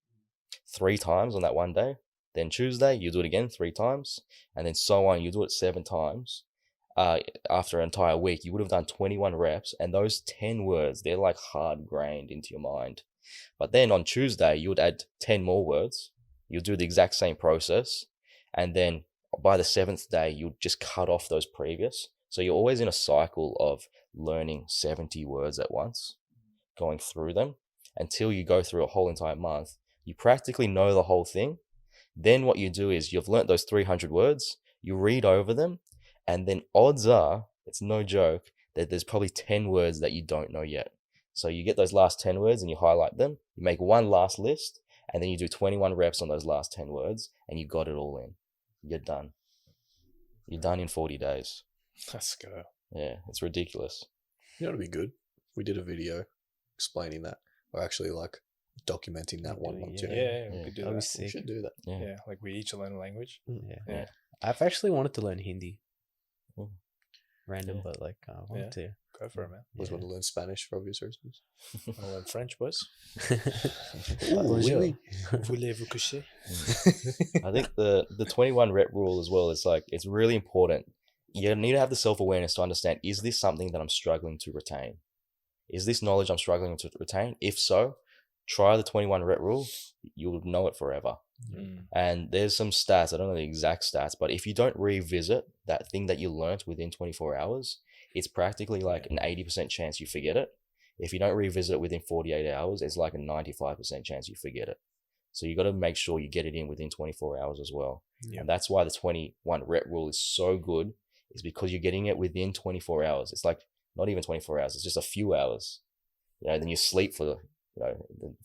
3 times on that one day. Then Tuesday, you do it again 3 times, and then so on. You do it 7 times. After an entire week, you would have done 21 reps, and those 10 words, they're like hard grained into your mind. But then on Tuesday, you would add 10 more words. You'll do the exact same process, and then by the 7th day, you'll just cut off those previous. So you're always in a cycle of learning 70 words at once, going through them until you go through a whole entire month. You practically know the whole thing. Then what you do is, you've learnt those 300 words, you read over them, and then odds are, it's no joke, that there's probably 10 words that you don't know yet. So you get those last 10 words and you highlight them, you make one last list, and then you do 21 reps on those last 10 words, and you got it all in. You're done. You're done in 40 days. Let's go. Yeah, it's ridiculous. You know, it'd be good. We did a video explaining that, or actually like documenting that one too. Yeah, we could do That'd be that. sick. We should do that. Yeah, like we each learn a language. Yeah. I've actually wanted to learn Hindi. Mm. Random, Yeah. but like I wanted to. Go for it, man. I was want to learn Spanish for obvious reasons. I'll learn French, boys. Bonjour. Voulez-vous coucher? I think the 21 rep rule as well is like, it's really important. You need to have the self-awareness to understand, is this something that I'm struggling to retain? Is this knowledge I'm struggling to retain? If so, try the 21 rep rule. You'll know it forever. And there's some stats, I don't know the exact stats, but if you don't revisit that thing that you learned within 24 hours, it's practically like an 80% chance you forget it. If you don't revisit it within 48 hours, it's like a 95% chance you forget it. So you got to make sure you get it in within 24 hours as well. Yeah. And that's why the 21 rep rule is so good, is because you're getting it within 24 hours. It's like not even 24 hours, it's just a few hours. Then you sleep for,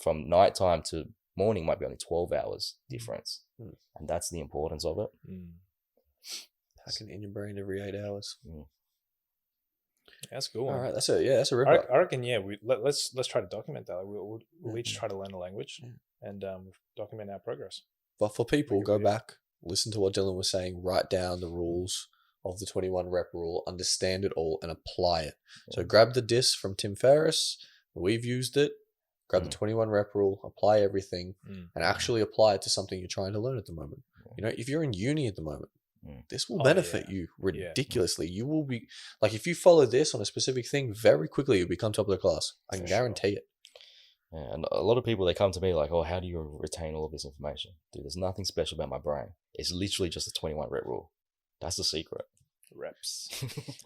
from nighttime to morning might be only 12 hours difference. And that's the importance of it. Packing it in your brain every 8 hours. That's cool. All right, that's a that's a rip. I reckon, yeah. Let's try to document that. We'll each try to learn a language and document our progress. But for people, go back, listen to what Dylan was saying, write down the rules of the 21 rep rule, understand it all, and apply it. So grab the DiSSS from Tim Ferriss. We've used it. Grab the 21 rep rule, apply everything, and actually apply it to something you're trying to learn at the moment. If you're in uni at the moment, this will benefit you ridiculously. You will be, like, if you follow this on a specific thing, very quickly you'll become top of the class. I can guarantee it. Yeah, and a lot of people, they come to me like, oh, how do you retain all of this information? Dude, there's nothing special about my brain. It's literally just a 21 rep rule. That's the secret. Reps.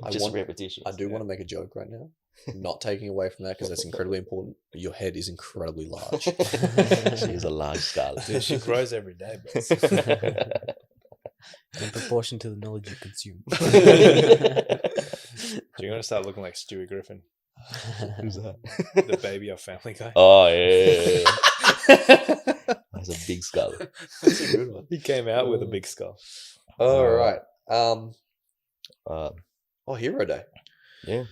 Just repetition. I do want to make a joke right now. Not taking away from that because that's incredibly important. Your head is incredibly large. She is a large Scarlet. Dude, she grows every day, bro. In proportion to the knowledge you consume. You're going to start looking like Stewie Griffin, Who's that? the baby of Family Guy. Oh, yeah. That's a big skull. That's a good one. He came out with a big skull. All right. Hero Day. Yeah.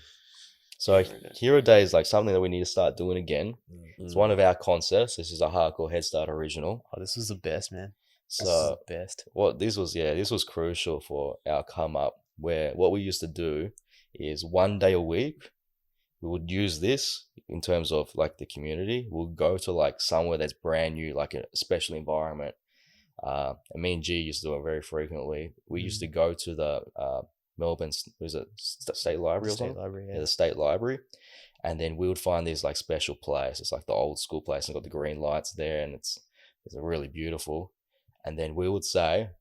So Hero Day is like something that we need to start doing again. It's one of our concepts. This is a hardcore Headstart original. Oh, this was the best, man. So This is the best. this was crucial for our come up, where what we used to do is 1 day a week, we would use this in terms of like the community. We'll go to like somewhere that's brand new, like a special environment. And me and G used to do it very frequently. We used to go to the Melbourne, State Library or something? Library, Yeah, the State Library. And then we would find these like special place. It's like the old school place and got the green lights there, and it's really beautiful. And then we would say,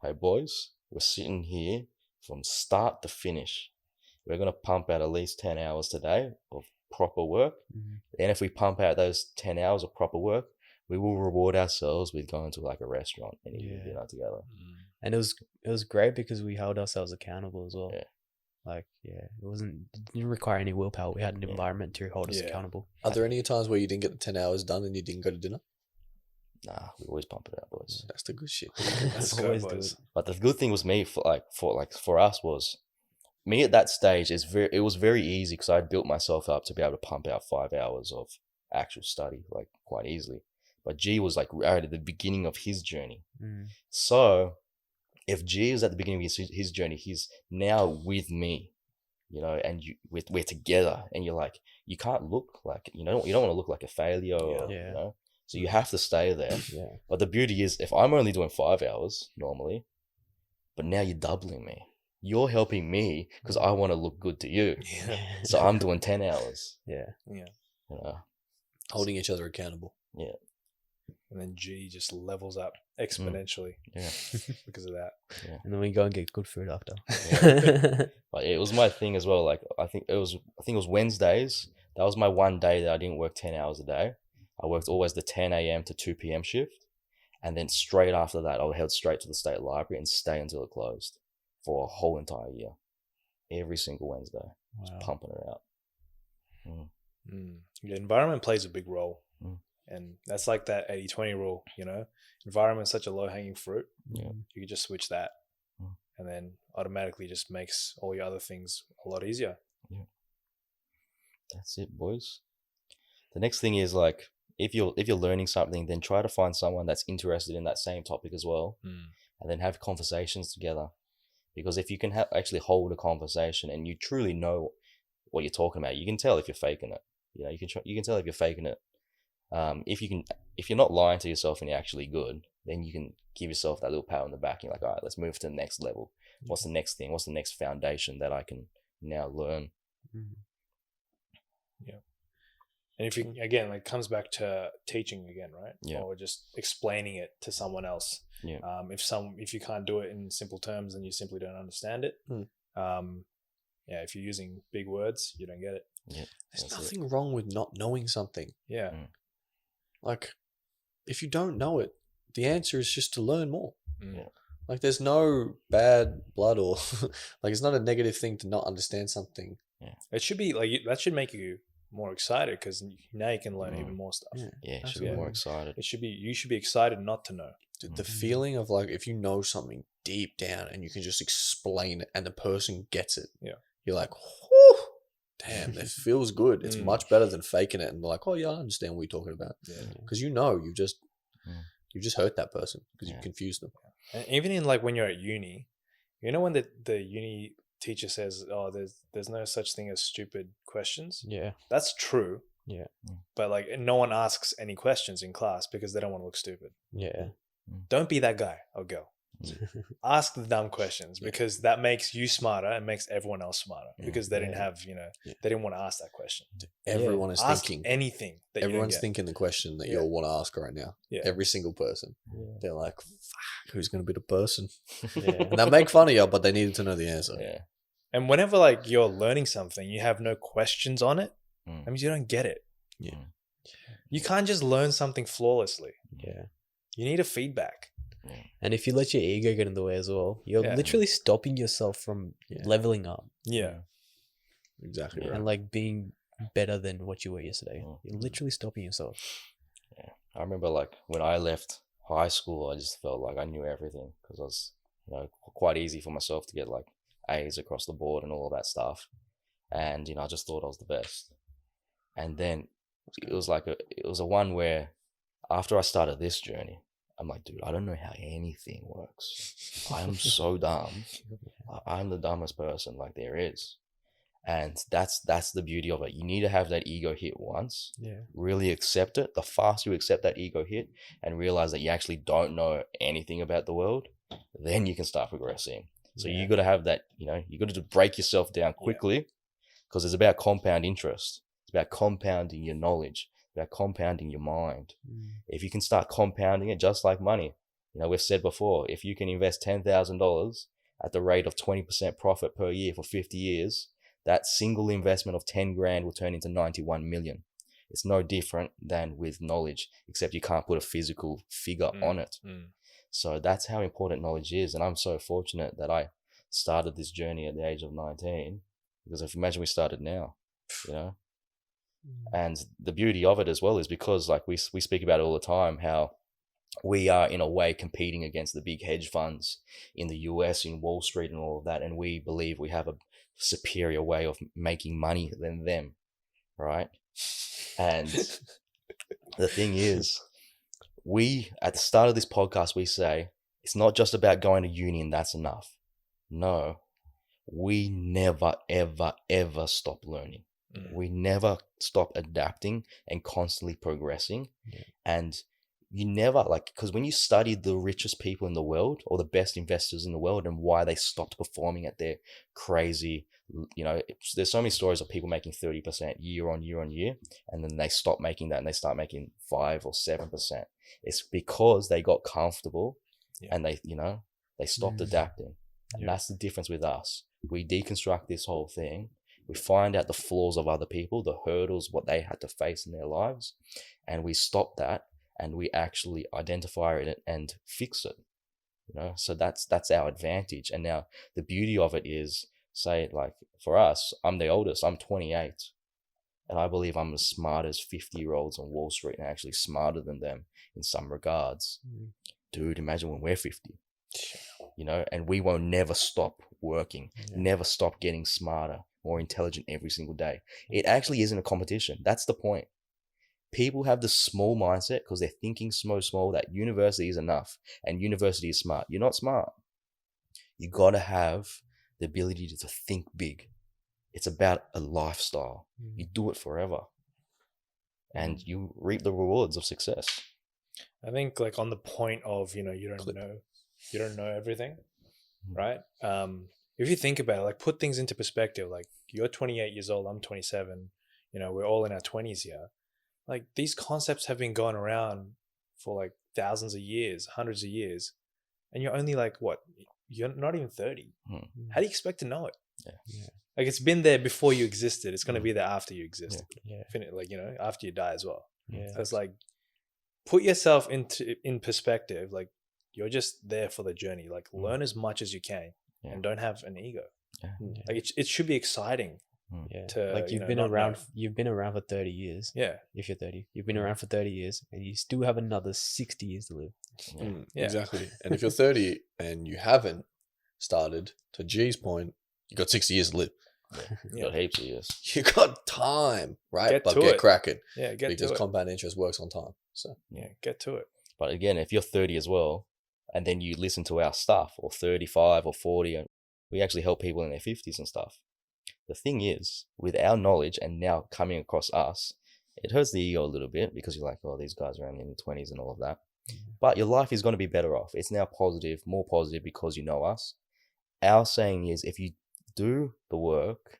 hey boys, we're sitting here from start to finish. We're going to pump out at least 10 hours today of proper work. And if we pump out those 10 hours of proper work, we will reward ourselves with going to like a restaurant and eating dinner together. And it was great because we held ourselves accountable as well. Yeah. Like, yeah, it didn't require any willpower. We had an environment to hold us Yeah. accountable. Are there any times where you didn't get the 10 hours done and you didn't go to dinner? Nah, we always pump it out, boys. That's the good shit. Let's go, Always do boys. it. But the good thing was for us was me at that stage it was very easy because I built myself up to be able to pump out 5 hours of actual study like quite easily. But G was like right at the beginning of his journey. So if G is at the beginning of his journey, he's now with me, you know, and we're together, and you're like, you can't look like, you don't want to look like a failure, or, Yeah. you know, so you have to stay there. Yeah. But the beauty is, if I'm only doing 5 hours normally, but now you're doubling me, you're helping me because I want to look good to you. Yeah. So I'm doing 10 hours, Yeah. Yeah. you know? Holding each other accountable. Yeah. And then G just levels up exponentially Yeah. because of that. And then we go and get good food after. But it was my thing as well. Like, I think it was Wednesdays. That was my one day that I didn't work 10 hours a day. I worked always the 10 a.m. to 2 p.m. shift. And then straight after that, I would head straight to the state library and stay until it closed for a whole entire year. Every single Wednesday. Just pumping it out. The environment plays a big role. Mm. And that's like that 80-20 rule, you know? Environment's such a low-hanging fruit. Yeah. You can just switch that. Mm. And then automatically just makes all your other things a lot easier. Yeah. That's it, boys. The next thing is, like, if you're learning something, then try to find someone that's interested in that same topic as well, and then have conversations together. Because if you can actually hold a conversation and you truly know what you're talking about, you can tell if you're faking it. You know, you can tell if you're faking it. If you're not lying to yourself and you're actually good, then you can give yourself that little pat on the back. You're like, all right, let's move to the next level. What's the next thing? What's the next foundation that I can now learn? Yeah. And if you, again, like, comes back to teaching again, right? Yeah. Or just explaining it to someone else. Yeah. If you can't do it in simple terms, then you simply don't understand it. Yeah. If you're using big words, you don't get it. Yeah. There's nothing wrong with not knowing something. Yeah. Like, if you don't know it, the answer is just to learn more. Yeah. Like, there's no bad blood or like, it's not a negative thing to not understand something. Yeah. It should be like, that should make you more excited because now you can learn even more stuff. Yeah, should be more excited. You should be excited not to know. Dude, the feeling of, like, if you know something deep down and you can just explain it and the person gets it. Yeah. You're like, whew, damn, it feels good. It's much better than faking it and like, oh yeah, I understand what you're talking about. Yeah. Because you just hurt that person because you confused them. And even in, like, when you're at uni, you know, when the uni teacher says, oh, there's no such thing as stupid questions. Yeah. That's true. Yeah. But, like, no one asks any questions in class because they don't want to look stupid. Yeah. Don't be that guy or girl. Ask the dumb questions because that makes you smarter and makes everyone else smarter because they didn't have, they didn't want to ask that question. Everyone is ask thinking anything. That everyone's thinking the question that you'll want to ask right now. Yeah. Every single person. They're like, fuck, who's going to be the person? And they'll make fun of you, but they needed to know the answer. Yeah. And whenever, like, you're learning something, you have no questions on it. That means you don't get it. Yeah. You can't just learn something flawlessly. Yeah. You need a feedback. And if you let your ego get in the way as well, you're literally stopping yourself from leveling up. Yeah. Exactly right. And, like, being better than what you were yesterday. You're literally stopping yourself. Yeah. I remember, like, when I left high school, I just felt like I knew everything because I was, quite easy for myself to get, like, A's across the board and all of that stuff. And, I just thought I was the best. And then it was a one where after I started this journey, I'm like, dude, I don't know how anything works. I'm so dumb. I'm the dumbest person like there is. And that's the beauty of it. You need to have that ego hit once. Yeah. Really accept it. The faster you accept that ego hit and realize that you actually don't know anything about the world, then you can start progressing. So you got to have that, you got to break yourself down quickly because it's about compound interest. It's about compounding your knowledge. About compounding your mind. If you can start compounding it just like money, we've said before, if you can invest $10,000 at the rate of 20% profit per year for 50 years, that single investment of 10 grand will turn into 91 million. It's no different than with knowledge, except you can't put a physical figure on it. So that's how important knowledge is. And I'm so fortunate that I started this journey at the age of 19, because if imagine we started now, you know. And the beauty of it as well is because like we speak about it all the time, how we are in a way competing against the big hedge funds in the US, in Wall Street and all of that, and we believe we have a superior way of making money than them, right? And the thing is, we at the start of this podcast, we say it's not just about going to uni and that's enough. No, we never ever ever stop learning. We never stop adapting and constantly progressing. And you never, like, because when you study the richest people in the world or the best investors in the world and why they stopped performing at their crazy, you know, there's so many stories of people making 30% year on year on year, and then they stop making that and they start making 5 or 7%. It's because they got comfortable and they, you know, they stopped adapting. And that's the difference with us. We deconstruct this whole thing. We find out the flaws of other people, the hurdles, what they had to face in their lives, and we stop that and we actually identify it and fix it. You know, so that's our advantage. And now the beauty of it is, say, like for us, I'm the oldest, I'm 28, and I believe I'm as smart as 50-year-olds on Wall Street, and actually smarter than them in some regards. Dude, imagine when we're 50, you know, and we won't never stop working, never stop getting smarter, more intelligent every single day. It actually isn't a competition. That's the point. People have this small mindset because they're thinking so small that university is enough and university is smart. You're not smart. You got to have the ability to think big. It's about a lifestyle. You do it forever and you reap the rewards of success. I think like on the point of, you know, you don't know everything, right? If you think about it, like put things into perspective, like you're 28 years old, I'm 27, you know, we're all in our 20s here. Like these concepts have been going around for like thousands of years, hundreds of years. And you're only like, what? You're not even 30. How do you expect to know it? Like it's been there before you existed. It's going to be there after you exist. Like, you know, after you die as well. So it's like, put yourself in perspective. Like you're just there for the journey. Like learn as much as you can and don't have an ego. Like it should be exciting. To, like you've been around for 30 years. If you're 30, you've been around for 30 years and you still have another 60 years to live. Exactly. And if you're 30 and you haven't started, to G's point, you got 60 years to live. You got heaps of years. You got time, right? Get cracking. Because to compound interest works on time. So get to it. But again, if you're 30 as well, and then you listen to our stuff, or 35 or 40, and we actually help people in their 50s and stuff. The thing is, with our knowledge and now coming across us, it hurts the ego a little bit because you're like, oh, these guys are only in the 20s and all of that. But your life is going to be better off. It's now positive, more positive because you know us. Our saying is, if you do the work,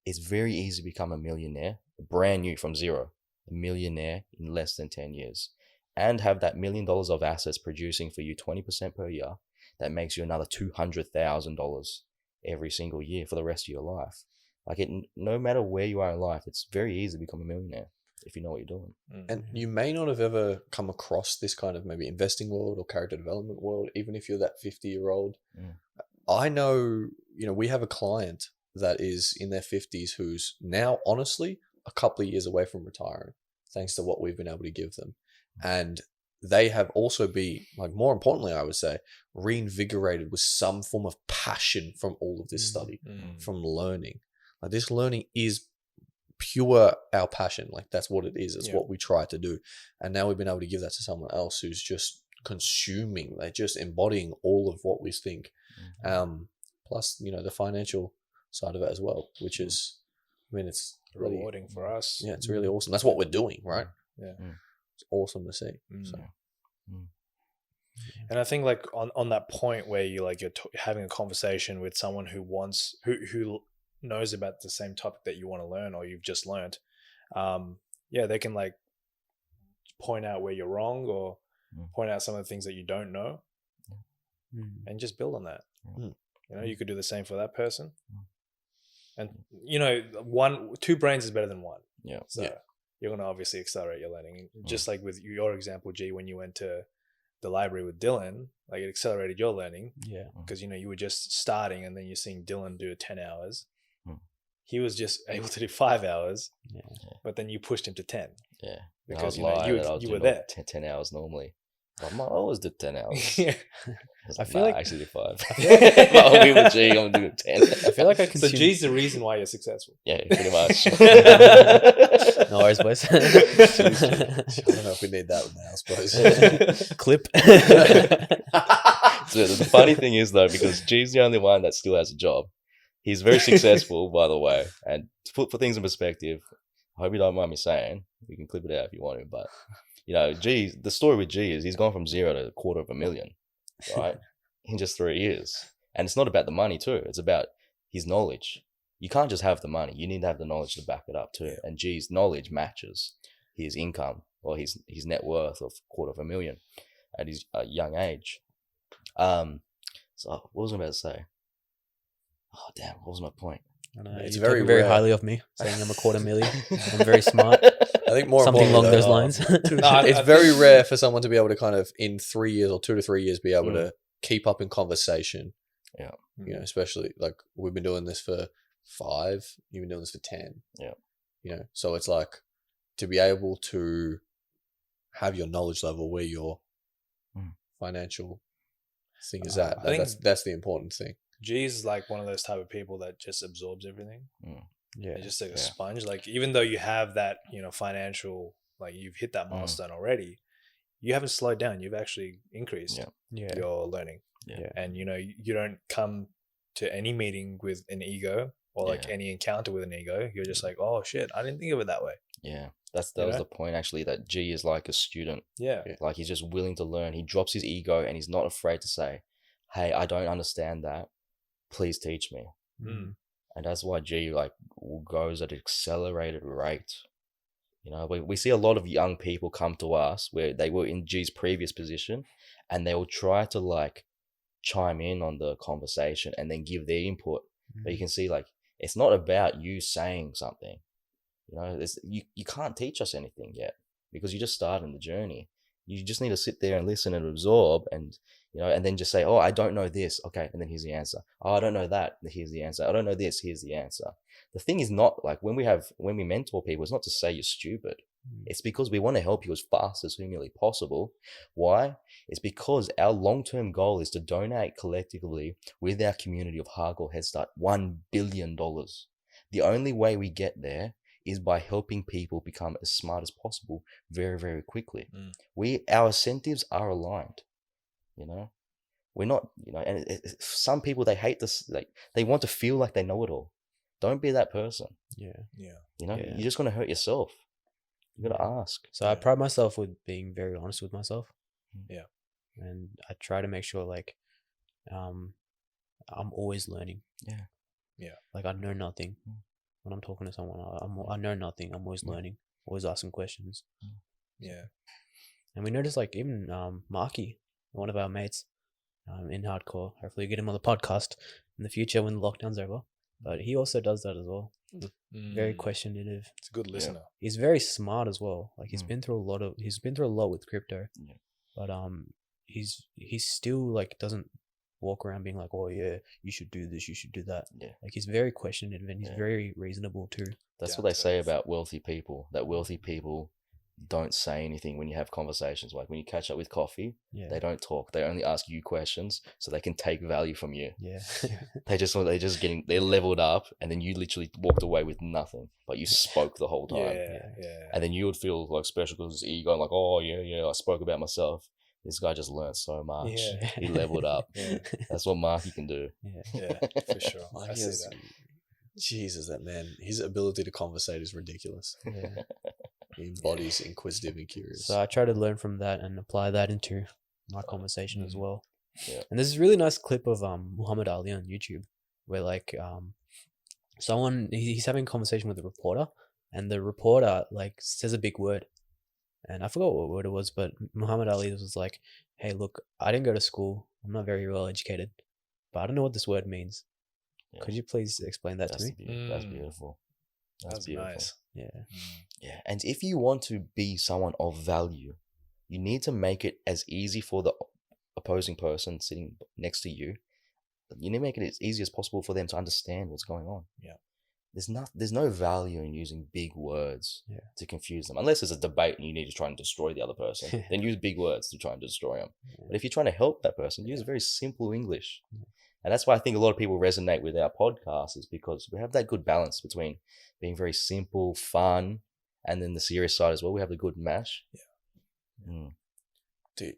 it's very easy to become a millionaire, brand new from zero, a millionaire in less than 10 years, and have that $1 million of assets producing for you 20% per year. That makes you another $200,000 every single year for the rest of your life. Like no matter where you are in life, it's very easy to become a millionaire if you know what you're doing. And you may not have ever come across this kind of maybe investing world or character development world, even if you're that 50-year-old. I know, you know, we have a client that is in their 50s who's now honestly a couple of years away from retiring, thanks to what we've been able to give them. And they have also been, like, more importantly, I would say, reinvigorated with some form of passion from all of this study, from learning. Like, this learning is pure our passion. Like, that's what it is. It's what we try to do. And now we've been able to give that to someone else who's just consuming, they're just embodying all of what we think. Plus, you know, the financial side of it as well, which is, I mean, it's really rewarding for us. Yeah, it's really awesome. That's what we're doing, right? It's awesome to see. So. And I think, like, on that point where you're having a conversation with someone who knows about the same topic that you want to learn or you've just learned, they can like point out where you're wrong or point out some of the things that you don't know and just build on that. You know, you could do the same for that person. And, you know, 2 brains is better than 1. So you're going to obviously accelerate your learning. Just like with your example, G, when you went to the library with Dylan, like it accelerated your learning Yeah. because, you know, you were just starting and then you're seeing Dylan do 10 hours. Hmm. He was just able to do 5 hours, Yeah. but then you pushed him to 10. Yeah. Because, I was lying that I was you were doing there. 10 hours normally. I always do 10 hours. Yeah. I feel like- I actually do 5. I'll be with G, I'm doing 10. I feel like I So consume. G's the reason why you're successful. Yeah, pretty much. No worries, boys. I don't know if we need that now, I suppose. Clip. So the funny thing is though, because G's the only one that still has a job. He's very successful, by the way. And to put things in perspective, I hope you don't mind me saying, you can clip it out if you want to, but you know, G, the story with G is he's gone from 0 to $250,000, right? In just 3 years. And it's not about the money too. It's about his knowledge. You can't just have the money. You need to have the knowledge to back it up too. And G's knowledge matches his income or his net worth of $250,000 at his young age. So what was I about to say? Oh damn! What was my point? I know, It's you're very talking very rare. highly of me, saying I'm a $250,000. I'm very smart. I think more Something along importantly, those though, lines. it's very rare for someone to be able to kind of in 3 years or 2 to 3 years be able Mm. to keep up in conversation. Yeah. You know, especially like we've been doing this for 5, you've been doing this for 10. Yeah. You know, so it's like to be able to have your knowledge level where your Mm. financial thing is I at. think- That's the important thing. G's is like one of those type of people that just absorbs everything. Yeah. They're just like a Yeah. sponge. Like even though you have that, you know, financial, like you've hit that milestone already, you haven't slowed down. You've actually increased Yeah. Yeah. your learning. Yeah. And you know, you don't come to any meeting with an ego or like Yeah. any encounter with an ego. You're just like, oh shit, I didn't think of it that way. Yeah. That You was know? the point actually, that G is like a student. Yeah. Yeah. Like he's just willing to learn. He drops his ego and he's not afraid to say, hey, I don't understand that. Please teach me. Mm. And that's why G like goes at an accelerated rate. You know, we see a lot of young people come to us where they were in G's previous position and they will try to like chime in on the conversation and then give their input. But you can see like, it's not about you saying something. You know, you can't teach us anything yet because you just started the journey. You just need to sit there and listen and absorb and, you know, and then just say, oh, I don't know this. Okay. And then here's the answer. Oh, I don't know that. Here's the answer. I don't know this. Here's the answer. The thing is not like when we mentor people, it's not to say you're stupid. It's because we want to help you as fast as humanly possible. Why? It's because our long-term goal is to donate collectively with our community of hardcore Headstart $1 billion. The only way we get there is by helping people become as smart as possible very, very quickly. Our incentives are aligned, you know. We're not, you know, and some people, they hate this, like they want to feel like they know it all. Don't be that person. Yeah. You know, Yeah. you're just going to hurt yourself. You got to ask. So I pride myself with being very honest with myself. Yeah. And I try to make sure like I'm always learning. Yeah. Yeah. Like I know nothing. When I'm talking to someone, I know nothing. I'm always learning, always asking questions. Yeah. And we noticed like even Marky, one of our mates in hardcore, hopefully get him on the podcast in the future when the lockdown's over. But he also does that as well. Very questionative. It's a good listener. He's very smart as well. Like he's Mm. been through a lot with crypto. Yeah. But he's still like doesn't walk around being like, oh yeah, you should do this, you should do that. Yeah. Like he's very questionative and he's Yeah. very reasonable too. That's Down what they to say earth. about wealthy people, that wealthy people don't say anything when you have conversations. Like when you catch up with coffee, Yeah. they don't talk. They only ask you questions so they can take value from you. Yeah. They're leveled up, and then you literally walked away with nothing, but you spoke the whole time. Yeah. And then you would feel like special because his ego, like, oh yeah, I spoke about myself. This guy just learned so much. Yeah. He leveled up. Yeah. That's what Marky can do. Yeah. Yeah, for sure. Like, I he see has- that. Jesus, that man, his ability to conversate is ridiculous. Yeah. He embodies inquisitive and curious. So I try to learn from that and apply that into my conversation as Mhm. well. Yeah. And there's this really nice clip of Muhammad Ali on YouTube where like he's having a conversation with a reporter and the reporter like says a big word. And I forgot what word it was, but Muhammad Ali was like, hey, look, I didn't go to school. I'm not very well educated, but I don't know what this word means. Yeah. Could you please explain that to me? That's Mm. beautiful. That's beautiful. nice. Yeah. Yeah. And if you want to be someone of value, you need to make it as easy for the opposing person sitting next to you. You need to make it as easy as possible for them to understand what's going on. Yeah. There's no value in using big words to confuse them, unless it's a debate and you need to try and destroy the other person. Then use big words to try and destroy them. But if you're trying to help that person, use very simple English. And that's why I think a lot of people resonate with our podcast, is because we have that good balance between being very simple, fun, and then the serious side as well. We have the good mash. Dude,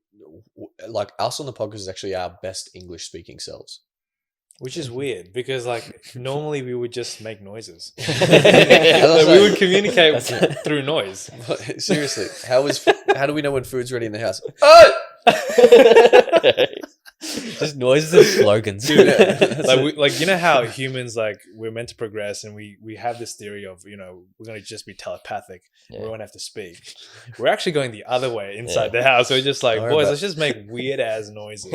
like us on the podcast is actually our best English speaking selves. Which is weird because like normally we would just make noises. Like, we would communicate through noise. Seriously, how do we know when food's ready in the house? Oh! Just noises and slogans. Dude, like you know how humans, like, we're meant to progress, and we have this theory of, you know, we're going to just be telepathic. We won't have to speak. We're actually going the other way inside the house. So we're just like, boys, let's just make weird ass noises,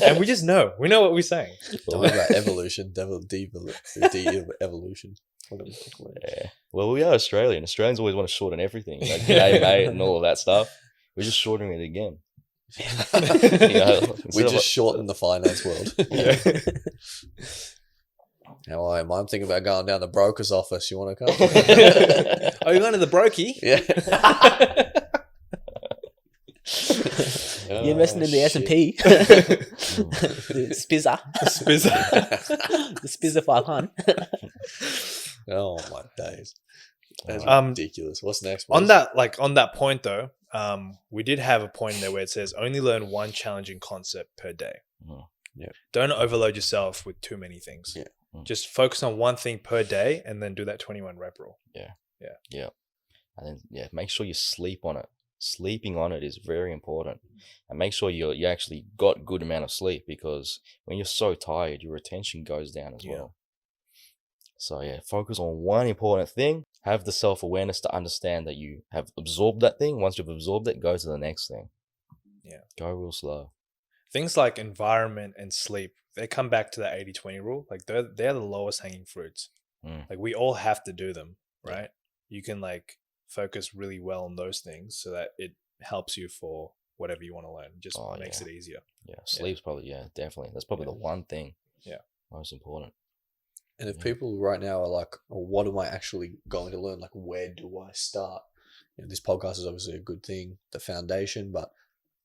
and we just know. We know what we're saying. Don't worry about evolution, de-evolution. Yeah. Well, we are Australian. Australians always want to shorten everything, like g'day mate and all of that stuff. We're just shortening it again. You know, we just shorten the finance world. How I am. I'm thinking about going down the broker's office. You want to come? Oh, you're going to the brokey? Yeah. You're investing in the S&P. The Spizzer. The Spizzer 500. Oh my days. That's ridiculous. What's next? On that point though, we did have a point there where it says only learn one challenging concept per day. Yeah. Don't overload yourself with too many things. Yeah. Just focus on one thing per day and then do that 21 rep rule. Yeah. And then make sure you sleep on it. Sleeping on it is very important. And make sure you actually got good amount of sleep, because when you're so tired, your retention goes down as well. So focus on one important thing. Have the self-awareness to understand that you have absorbed that thing. Once you've absorbed it, go to the next thing. Yeah. Go real slow. Things like environment and sleep, they come back to that 80-20 rule. Like they're the lowest hanging fruits. Like we all have to do them, right? You can like focus really well on those things so that it helps you for whatever you want to learn. Just makes it easier. Yeah. Sleep's probably, definitely. That's probably the one thing. Yeah. Most important. And if people right now are like, oh, what am I actually going to learn? Like, where do I start? You know, this podcast is obviously a good thing, the foundation, but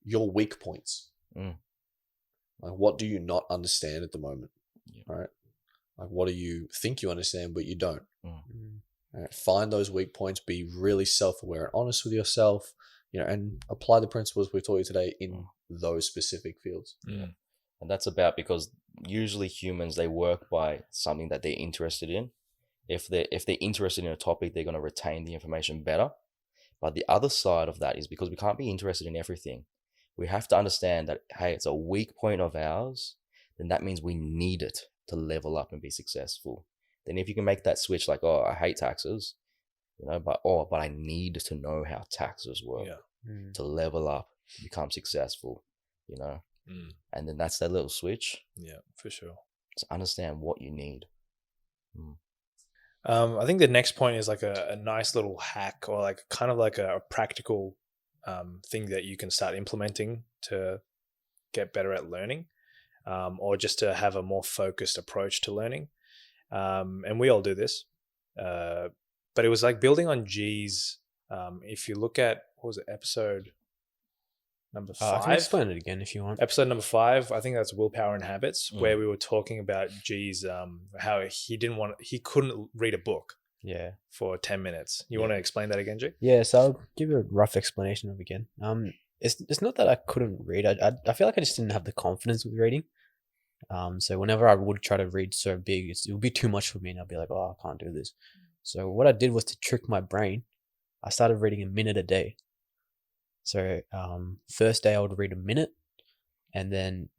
your weak points. Like, what do you not understand at the moment? Right? Like, what do you think you understand, but you don't? Right? Find those weak points, be really self-aware and honest with yourself, you know, and apply the principles we taught you today in those specific fields. And that's about, because usually humans, they work by something that they're interested in. If they're interested in a topic, they're going to retain the information better. But the other side of that is, because we can't be interested in everything, we have to understand that, hey, it's a weak point of ours, then that means we need it to level up and be successful. Then if you can make that switch, like, oh, I hate taxes, you know, but I need to know how taxes work to level up, become successful, you know. And then that's that little switch. Yeah, for sure. To understand what you need. I think the next point is like a nice little hack, or like kind of like a practical thing that you can start implementing to get better at learning, or just to have a more focused approach to learning. And we all do this. But it was like building on G's. If you look at, what was it, episode number 5? I can explain it again if you want. Episode number 5, I think that's Willpower and Habits, where we were talking about G's, how he couldn't read a book for 10 minutes. You want to explain that again, G? Yeah, so I'll give you a rough explanation of it again. It's not that I couldn't read. I feel like I just didn't have the confidence with reading. So whenever I would try to read so big, it would be too much for me, and I'd be like, oh, I can't do this. So what I did was to trick my brain. I started reading a minute a day. So first day I would read a minute, and then,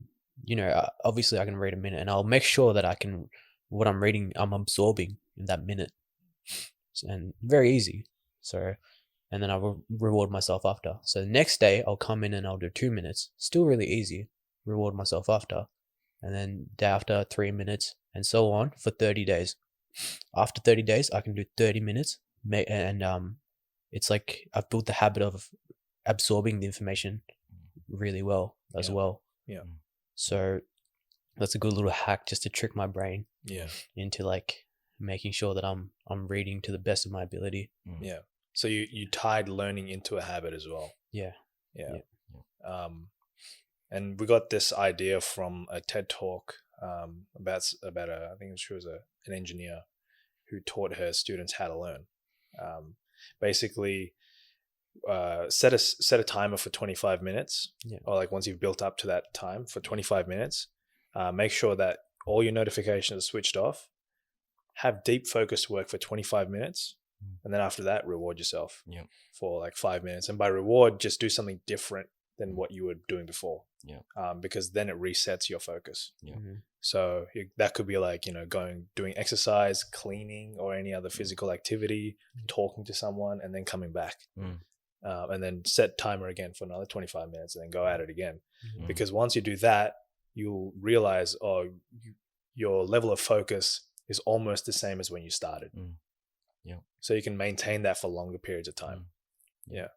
you know, obviously I can read a minute, and I'll make sure that what I'm reading, I'm absorbing in that minute. And very easy. So, and then I will reward myself after. So the next day I'll come in and I'll do 2 minutes. Still really easy. Reward myself after. And then day after 3 minutes, and so on for 30 days. After 30 days, I can do 30 minutes. And it's like I've built the habit of absorbing the information really well as well. Yeah. So that's a good little hack just to trick my brain into like making sure that I'm reading to the best of my ability. Yeah. So you tied learning into a habit as well. Yeah. And we got this idea from a TED talk about I think she was an engineer who taught her students how to learn. Basically, set a timer for 25 minutes, or like once you've built up to that time for 25 minutes, make sure that all your notifications are switched off. Have deep focused work for 25 minutes, and then after that, reward yourself for like 5 minutes. And by reward, just do something different than what you were doing before. Because then it resets your focus. So that could be like, doing exercise, cleaning, or any other physical activity, talking to someone, and then coming back. And then set timer again for another 25 minutes and then go at it again. Because once you do that, you'll realize, your level of focus is almost the same as when you started. So you can maintain that for longer periods of time. Yeah,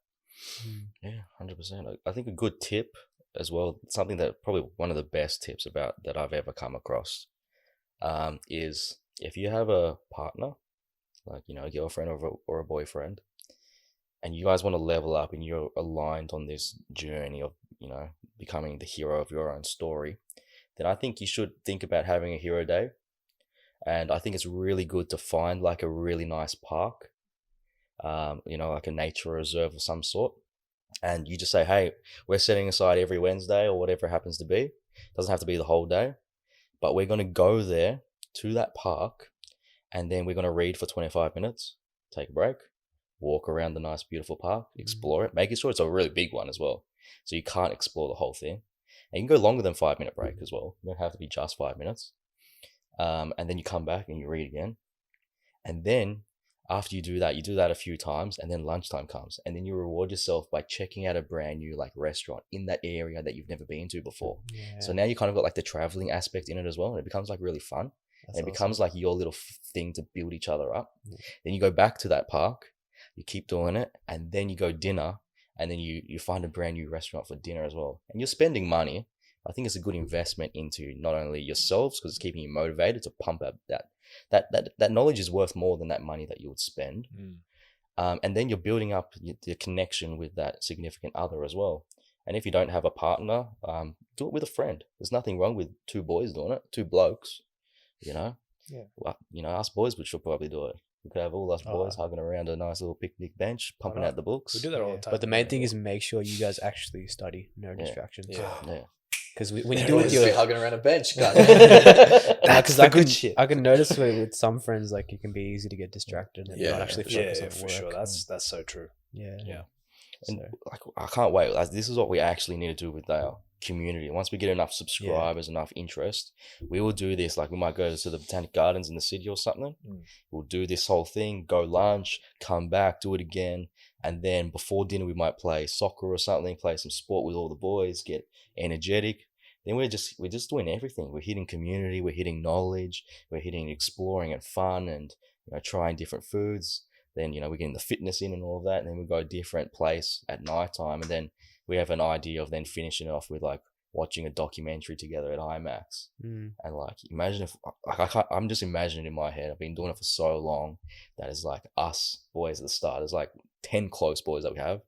100%. I think a good tip as well, something that probably one of the best tips about that I've ever come across, is if you have a partner, like, a girlfriend or a boyfriend, and you guys want to level up and you're aligned on this journey of, becoming the hero of your own story, then I think you should think about having a hero day. And I think it's really good to find like a really nice park, like a nature reserve of some sort. And you just say, hey, we're setting aside every Wednesday or whatever it happens to be. It doesn't have to be the whole day, but we're going to go there to that park, and then we're going to read for 25 minutes, take a break, walk around the nice, beautiful park, explore it, making sure it's a really big one as well. So you can't explore the whole thing. And you can go longer than 5 minute break as well. You don't have to be just 5 minutes. And then you come back and you read again. And then after you do that a few times, and then lunchtime comes, and then you reward yourself by checking out a brand new like restaurant in that area that you've never been to before. So now you kind of got like the traveling aspect in it as well, and it becomes like really fun. That's and it becomes like your little thing to build each other up. Then you go back to that park, you keep doing it, and then you go dinner, and then you find a brand new restaurant for dinner as well. And you're spending money. I think it's a good investment into not only yourselves, because it's keeping you motivated to pump up that knowledge is worth more than that money that you would spend. And then you're building up the connection with that significant other as well. And if you don't have a partner, do it with a friend. There's nothing wrong with two boys doing it, two blokes, Well, us boys, we should probably do it. We could have all us boys hugging around a nice little picnic bench, pumping out the books. We do that all the time. But the main thing is make sure you guys actually study, no distractions. Yeah. Because when you do it with your hugging around a bench, that's the good shit. I can notice with some friends, like it can be easy to get distracted and not actually focus on for work. sure. That's so true. Yeah. And like, I can't wait. Like, this is what we actually need to do with our community. Once we get enough subscribers, enough interest, we will do this. Like, we might go to the Botanic Gardens in the city or something. We'll do this whole thing, go lunch, come back, do it again. And then before dinner, we might play soccer or something, play some sport with all the boys, get energetic. Then we're just doing everything. We're hitting community, we're hitting knowledge, we're hitting exploring and fun, and trying different foods. Then we're getting the fitness in and all of that. And then we go a different place at nighttime, and then we have an idea of then finishing it off with like watching a documentary together at IMAX. And like, imagine if I'm just imagining in my head. I've been doing it for so long that it's like us boys at the start. There's like 10 close boys that we have.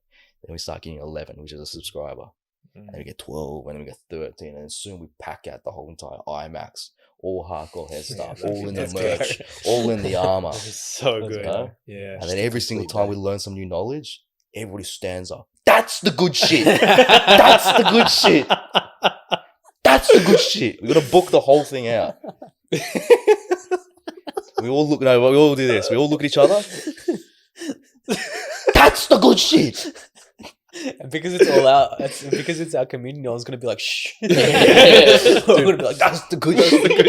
Then we start getting 11, which is a subscriber. And then we get 12, and then we get 13, and soon we pack out the whole entire IMAX, all hardcore Headstart, all in the merch, all in the armor. It's so good. Yeah. And then every single time we learn some new knowledge, everybody stands up. That's the good shit. That's the good shit. That's the good shit. We got to book the whole thing out. We all look. No, we all do this. We all look at each other. That's the good shit. And because it's all out, because it's our community, no one's gonna be like, shh. We're gonna be like, that's the good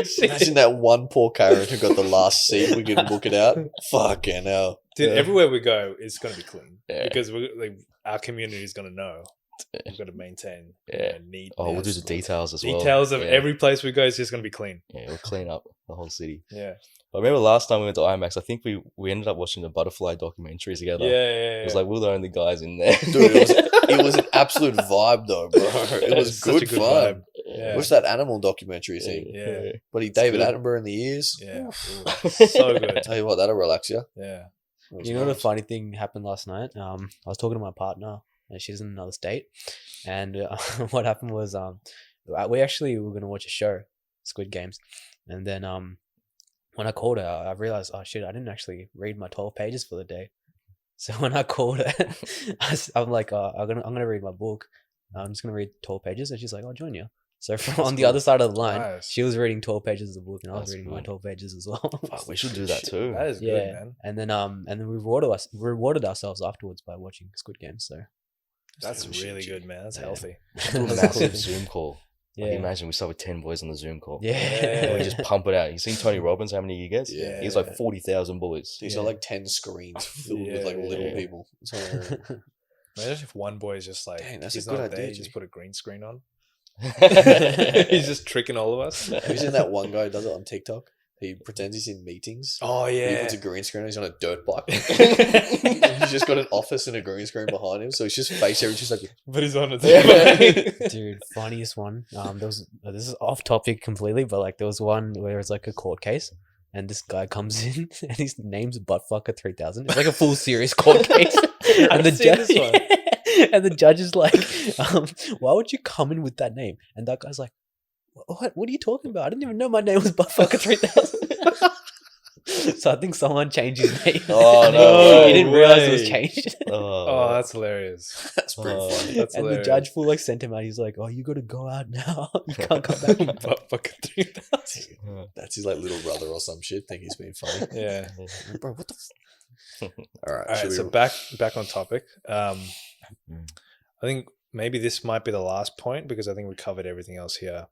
shit. Imagine that one poor Karen who got the last seat. We can book it out. Fucking hell. Dude, everywhere we go, it's gonna be clean because our community is gonna know. We've got to maintain neat. We'll do the details as well. Details of every place we go is just going to be clean. Yeah, we'll clean up the whole city. Yeah. I remember last time we went to IMAX, I think we ended up watching the butterfly documentary together. Yeah. It was like we were the only guys in there. Dude, it was an absolute vibe though, bro. It was good fun. Vibe. Yeah. What's that animal documentary thing? Yeah. Buddy David Attenborough in the ears. Yeah. Ooh, so good. Tell you what, that'll relax you. Yeah. You know, the funny thing happened last night. I was talking to my partner, and she's in another state. And what happened was, we were going to watch a show, Squid Games, and then when I called her, I realized, oh shit, I didn't actually read my 12 pages for the day. So when I called her, I'm like, I'm gonna read my book. I'm just gonna read 12 pages, and she's like, I'll join you. So on the other side of the line, she was reading 12 pages of the book, and I was reading my 12 pages as well. Fuck, we should do that too. That is good, man. And then we rewarded ourselves afterwards by watching Squid Games. So that's really good, man. That's healthy. Do a massive Zoom call. Yeah. Like, imagine we start with 10 boys on the Zoom call. Yeah. And we just pump it out. You seen Tony Robbins, how many he gets? Yeah. He's like 40,000 boys. These are like 10 screens filled with like little people. So, imagine if one boy is just like, dang, that's he's a good not there, idea. just put a green screen on. He's just tricking all of us. have you seen that one guy who does it on TikTok? He pretends he's in meetings. Oh He yeah. puts a green screen on, he's on a dirt bike. He's just got an office and a green screen behind him. So he's just face everything, just like, But he's on it. Dude, funniest one. This is off topic completely, but like there was one where it's like a court case, and this guy comes in, and his name's Buttfucker 3000. It's like a full serious court case, and the judge, and the judge is like, "Why would you come in with that name?" And that guy's like, "What? What are you talking about? I didn't even know my name was Buttfucker 3000." So I think someone changed his name. Oh, no He didn't realize it way. was changed. Oh, that's hilarious. that's pretty funny. That's And hilarious. the judge full like sent him out. He's like, "Oh, you got to go out now. You can't come back." But fucking 3000. That's his like little brother or some shit. Think he's being funny. Yeah. Bro, what the All right. All right. So back on topic. I think maybe this might be the last point because I think we covered everything else here.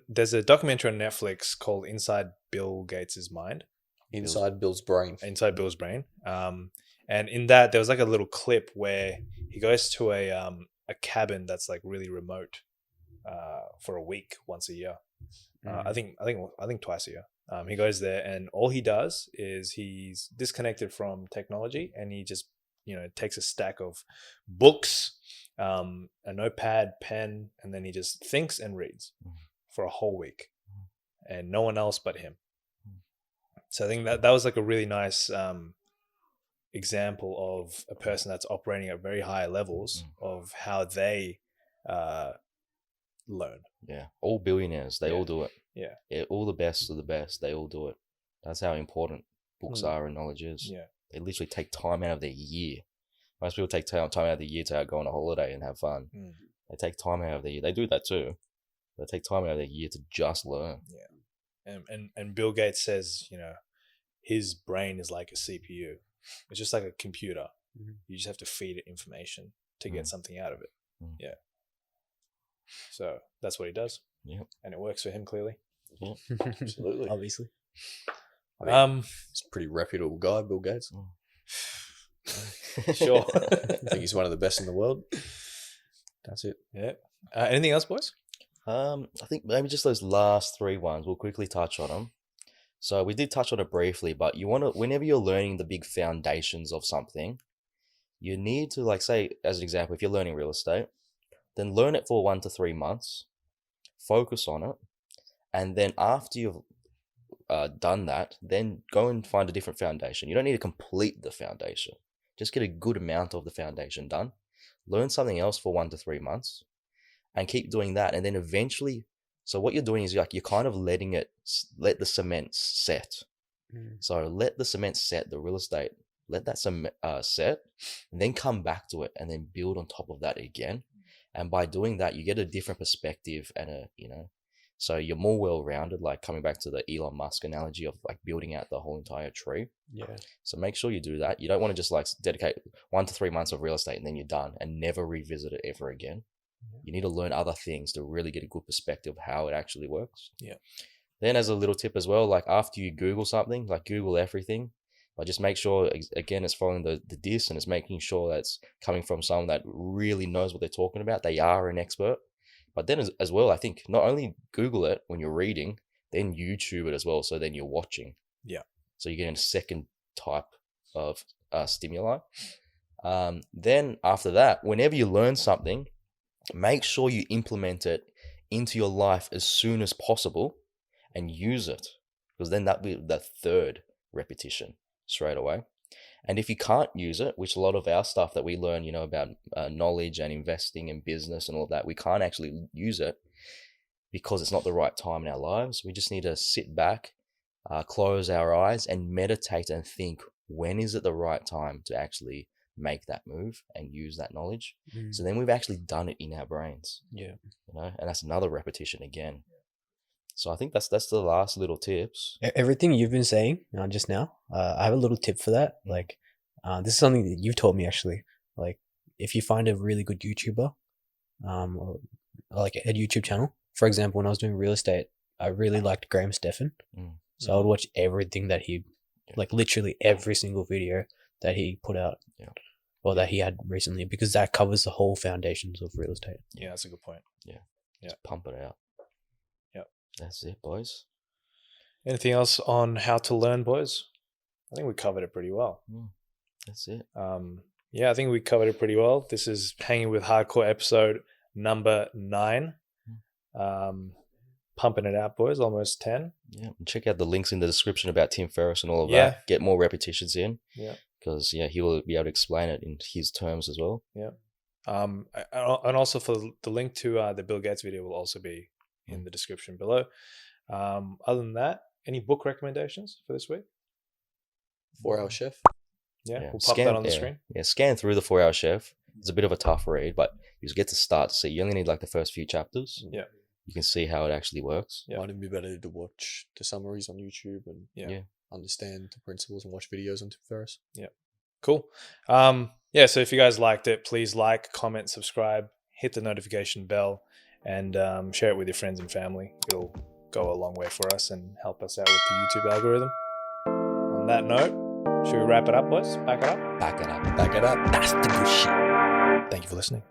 There's a documentary on Netflix called Inside Bill Gates' Mind. Inside Bill's brain. Inside Bill's brain. And in that there was like a little clip where he goes to a cabin that's like really remote for a week once a year. I think twice a year. He goes there and all he does is he's disconnected from technology and he just takes a stack of books, a notepad, pen, and then he just thinks and reads for a whole week, and no one else but him. So I think that was like a really nice example of a person that's operating at very high levels of how they learn. Yeah, all billionaires, they all do it. Yeah, all the best of the best, they all do it. That's how important books are and knowledge is. Yeah, they literally take time out of their year. Most people take time out of the year to go on a holiday and have fun. They take time out of their year. They do that too. They take time out of their year to just learn. Yeah, and Bill Gates says, his brain is like a CPU. It's just like a computer. You just have to feed it information to get something out of it. Yeah. So that's what he does. Yeah, and it works for him clearly. Yeah, absolutely. Obviously. I mean, he's a pretty reputable guy, Bill Gates. Sure. I think he's one of the best in the world. That's it. Yeah. Anything else, boys? I think maybe just those last three ones. We'll quickly touch on them. So we did touch on it briefly, but you want to, whenever you're learning the big foundations of something, you need to, like, say, as an example, if you're learning real estate, then learn it for 1 to 3 months, focus on it, and then after you've done that, then go and find a different foundation. You don't need to complete the foundation. Just get a good amount of the foundation done. Learn something else for 1 to 3 months and keep doing that. And then eventually, so what you're doing is you're kind of let the cement set. So let the cement set, the real estate, let that cement set, and then come back to it and then build on top of that again. And by doing that, you get a different perspective and so you're more well-rounded, like coming back to the Elon Musk analogy of like building out the whole entire tree. Yeah. So make sure you do that. You don't want to just like dedicate 1 to 3 months of real estate and then you're done and never revisit it ever again. You need to learn other things to really get a good perspective of how it actually works. Yeah. Then as a little tip as well, like after you Google something, like Google everything, But just make sure, again, it's following the DISSS, and it's making sure that it's coming from someone that really knows what they're talking about. They are an expert. But then as well, I think not only Google it when you're reading, then YouTube it as well. So then you're watching. Yeah. So you're getting a second type of stimuli. Then after that, whenever you learn something, make sure you implement it into your life as soon as possible and use it, because then that'll be the third repetition straight away. And if you can't use it, which a lot of our stuff that we learn, about knowledge and investing and business and all of that, we can't actually use it because it's not the right time in our lives. We just need to sit back, close our eyes and meditate and think, when is it the right time to actually make that move and use that knowledge? So then we've actually done it in our brains. Yeah. And that's another repetition again. So I think that's the last little tips. Everything you've been saying just now, I have a little tip for that. Like, this is something that you've taught me actually. Like, if you find a really good YouTuber, or like a YouTube channel, for example, when I was doing real estate, I really liked Graham Stephan. So I would watch everything that he, like literally every single video that he put out, or that he had recently, because that covers the whole foundations of real estate. Yeah, that's a good point. Yeah. Just pump it out. That's it, boys. Anything else on how to learn, boys? I think we covered it pretty well. That's it. I think we covered it pretty well. This is Hanging with Hardcore episode number 9. Pumping it out, boys. Almost 10. Yeah. And check out the links in the description about Tim Ferriss and all of that. Get more repetitions in. Yeah. Because he will be able to explain it in his terms as well. Yeah. And also for the link to the Bill Gates video will also be in the description below. Other than that, any book recommendations for this week? 4-Hour Chef. Yeah, we'll pop that on the screen. Yeah, scan through the 4-Hour Chef. It's a bit of a tough read, but you just get to start to see. You only need like the first few chapters. Yeah. You can see how it actually works. Yeah. Might even be better to watch the summaries on YouTube and understand the principles and watch videos on Tim Ferriss. Yeah. Cool. So if you guys liked it, please like, comment, subscribe, hit the notification bell, and share it with your friends and family. It'll go a long way for us and help us out with the YouTube algorithm. On that note, should we wrap it up, boys? Back it up? Back it up. Back it up. That's the good shit. Thank you for listening.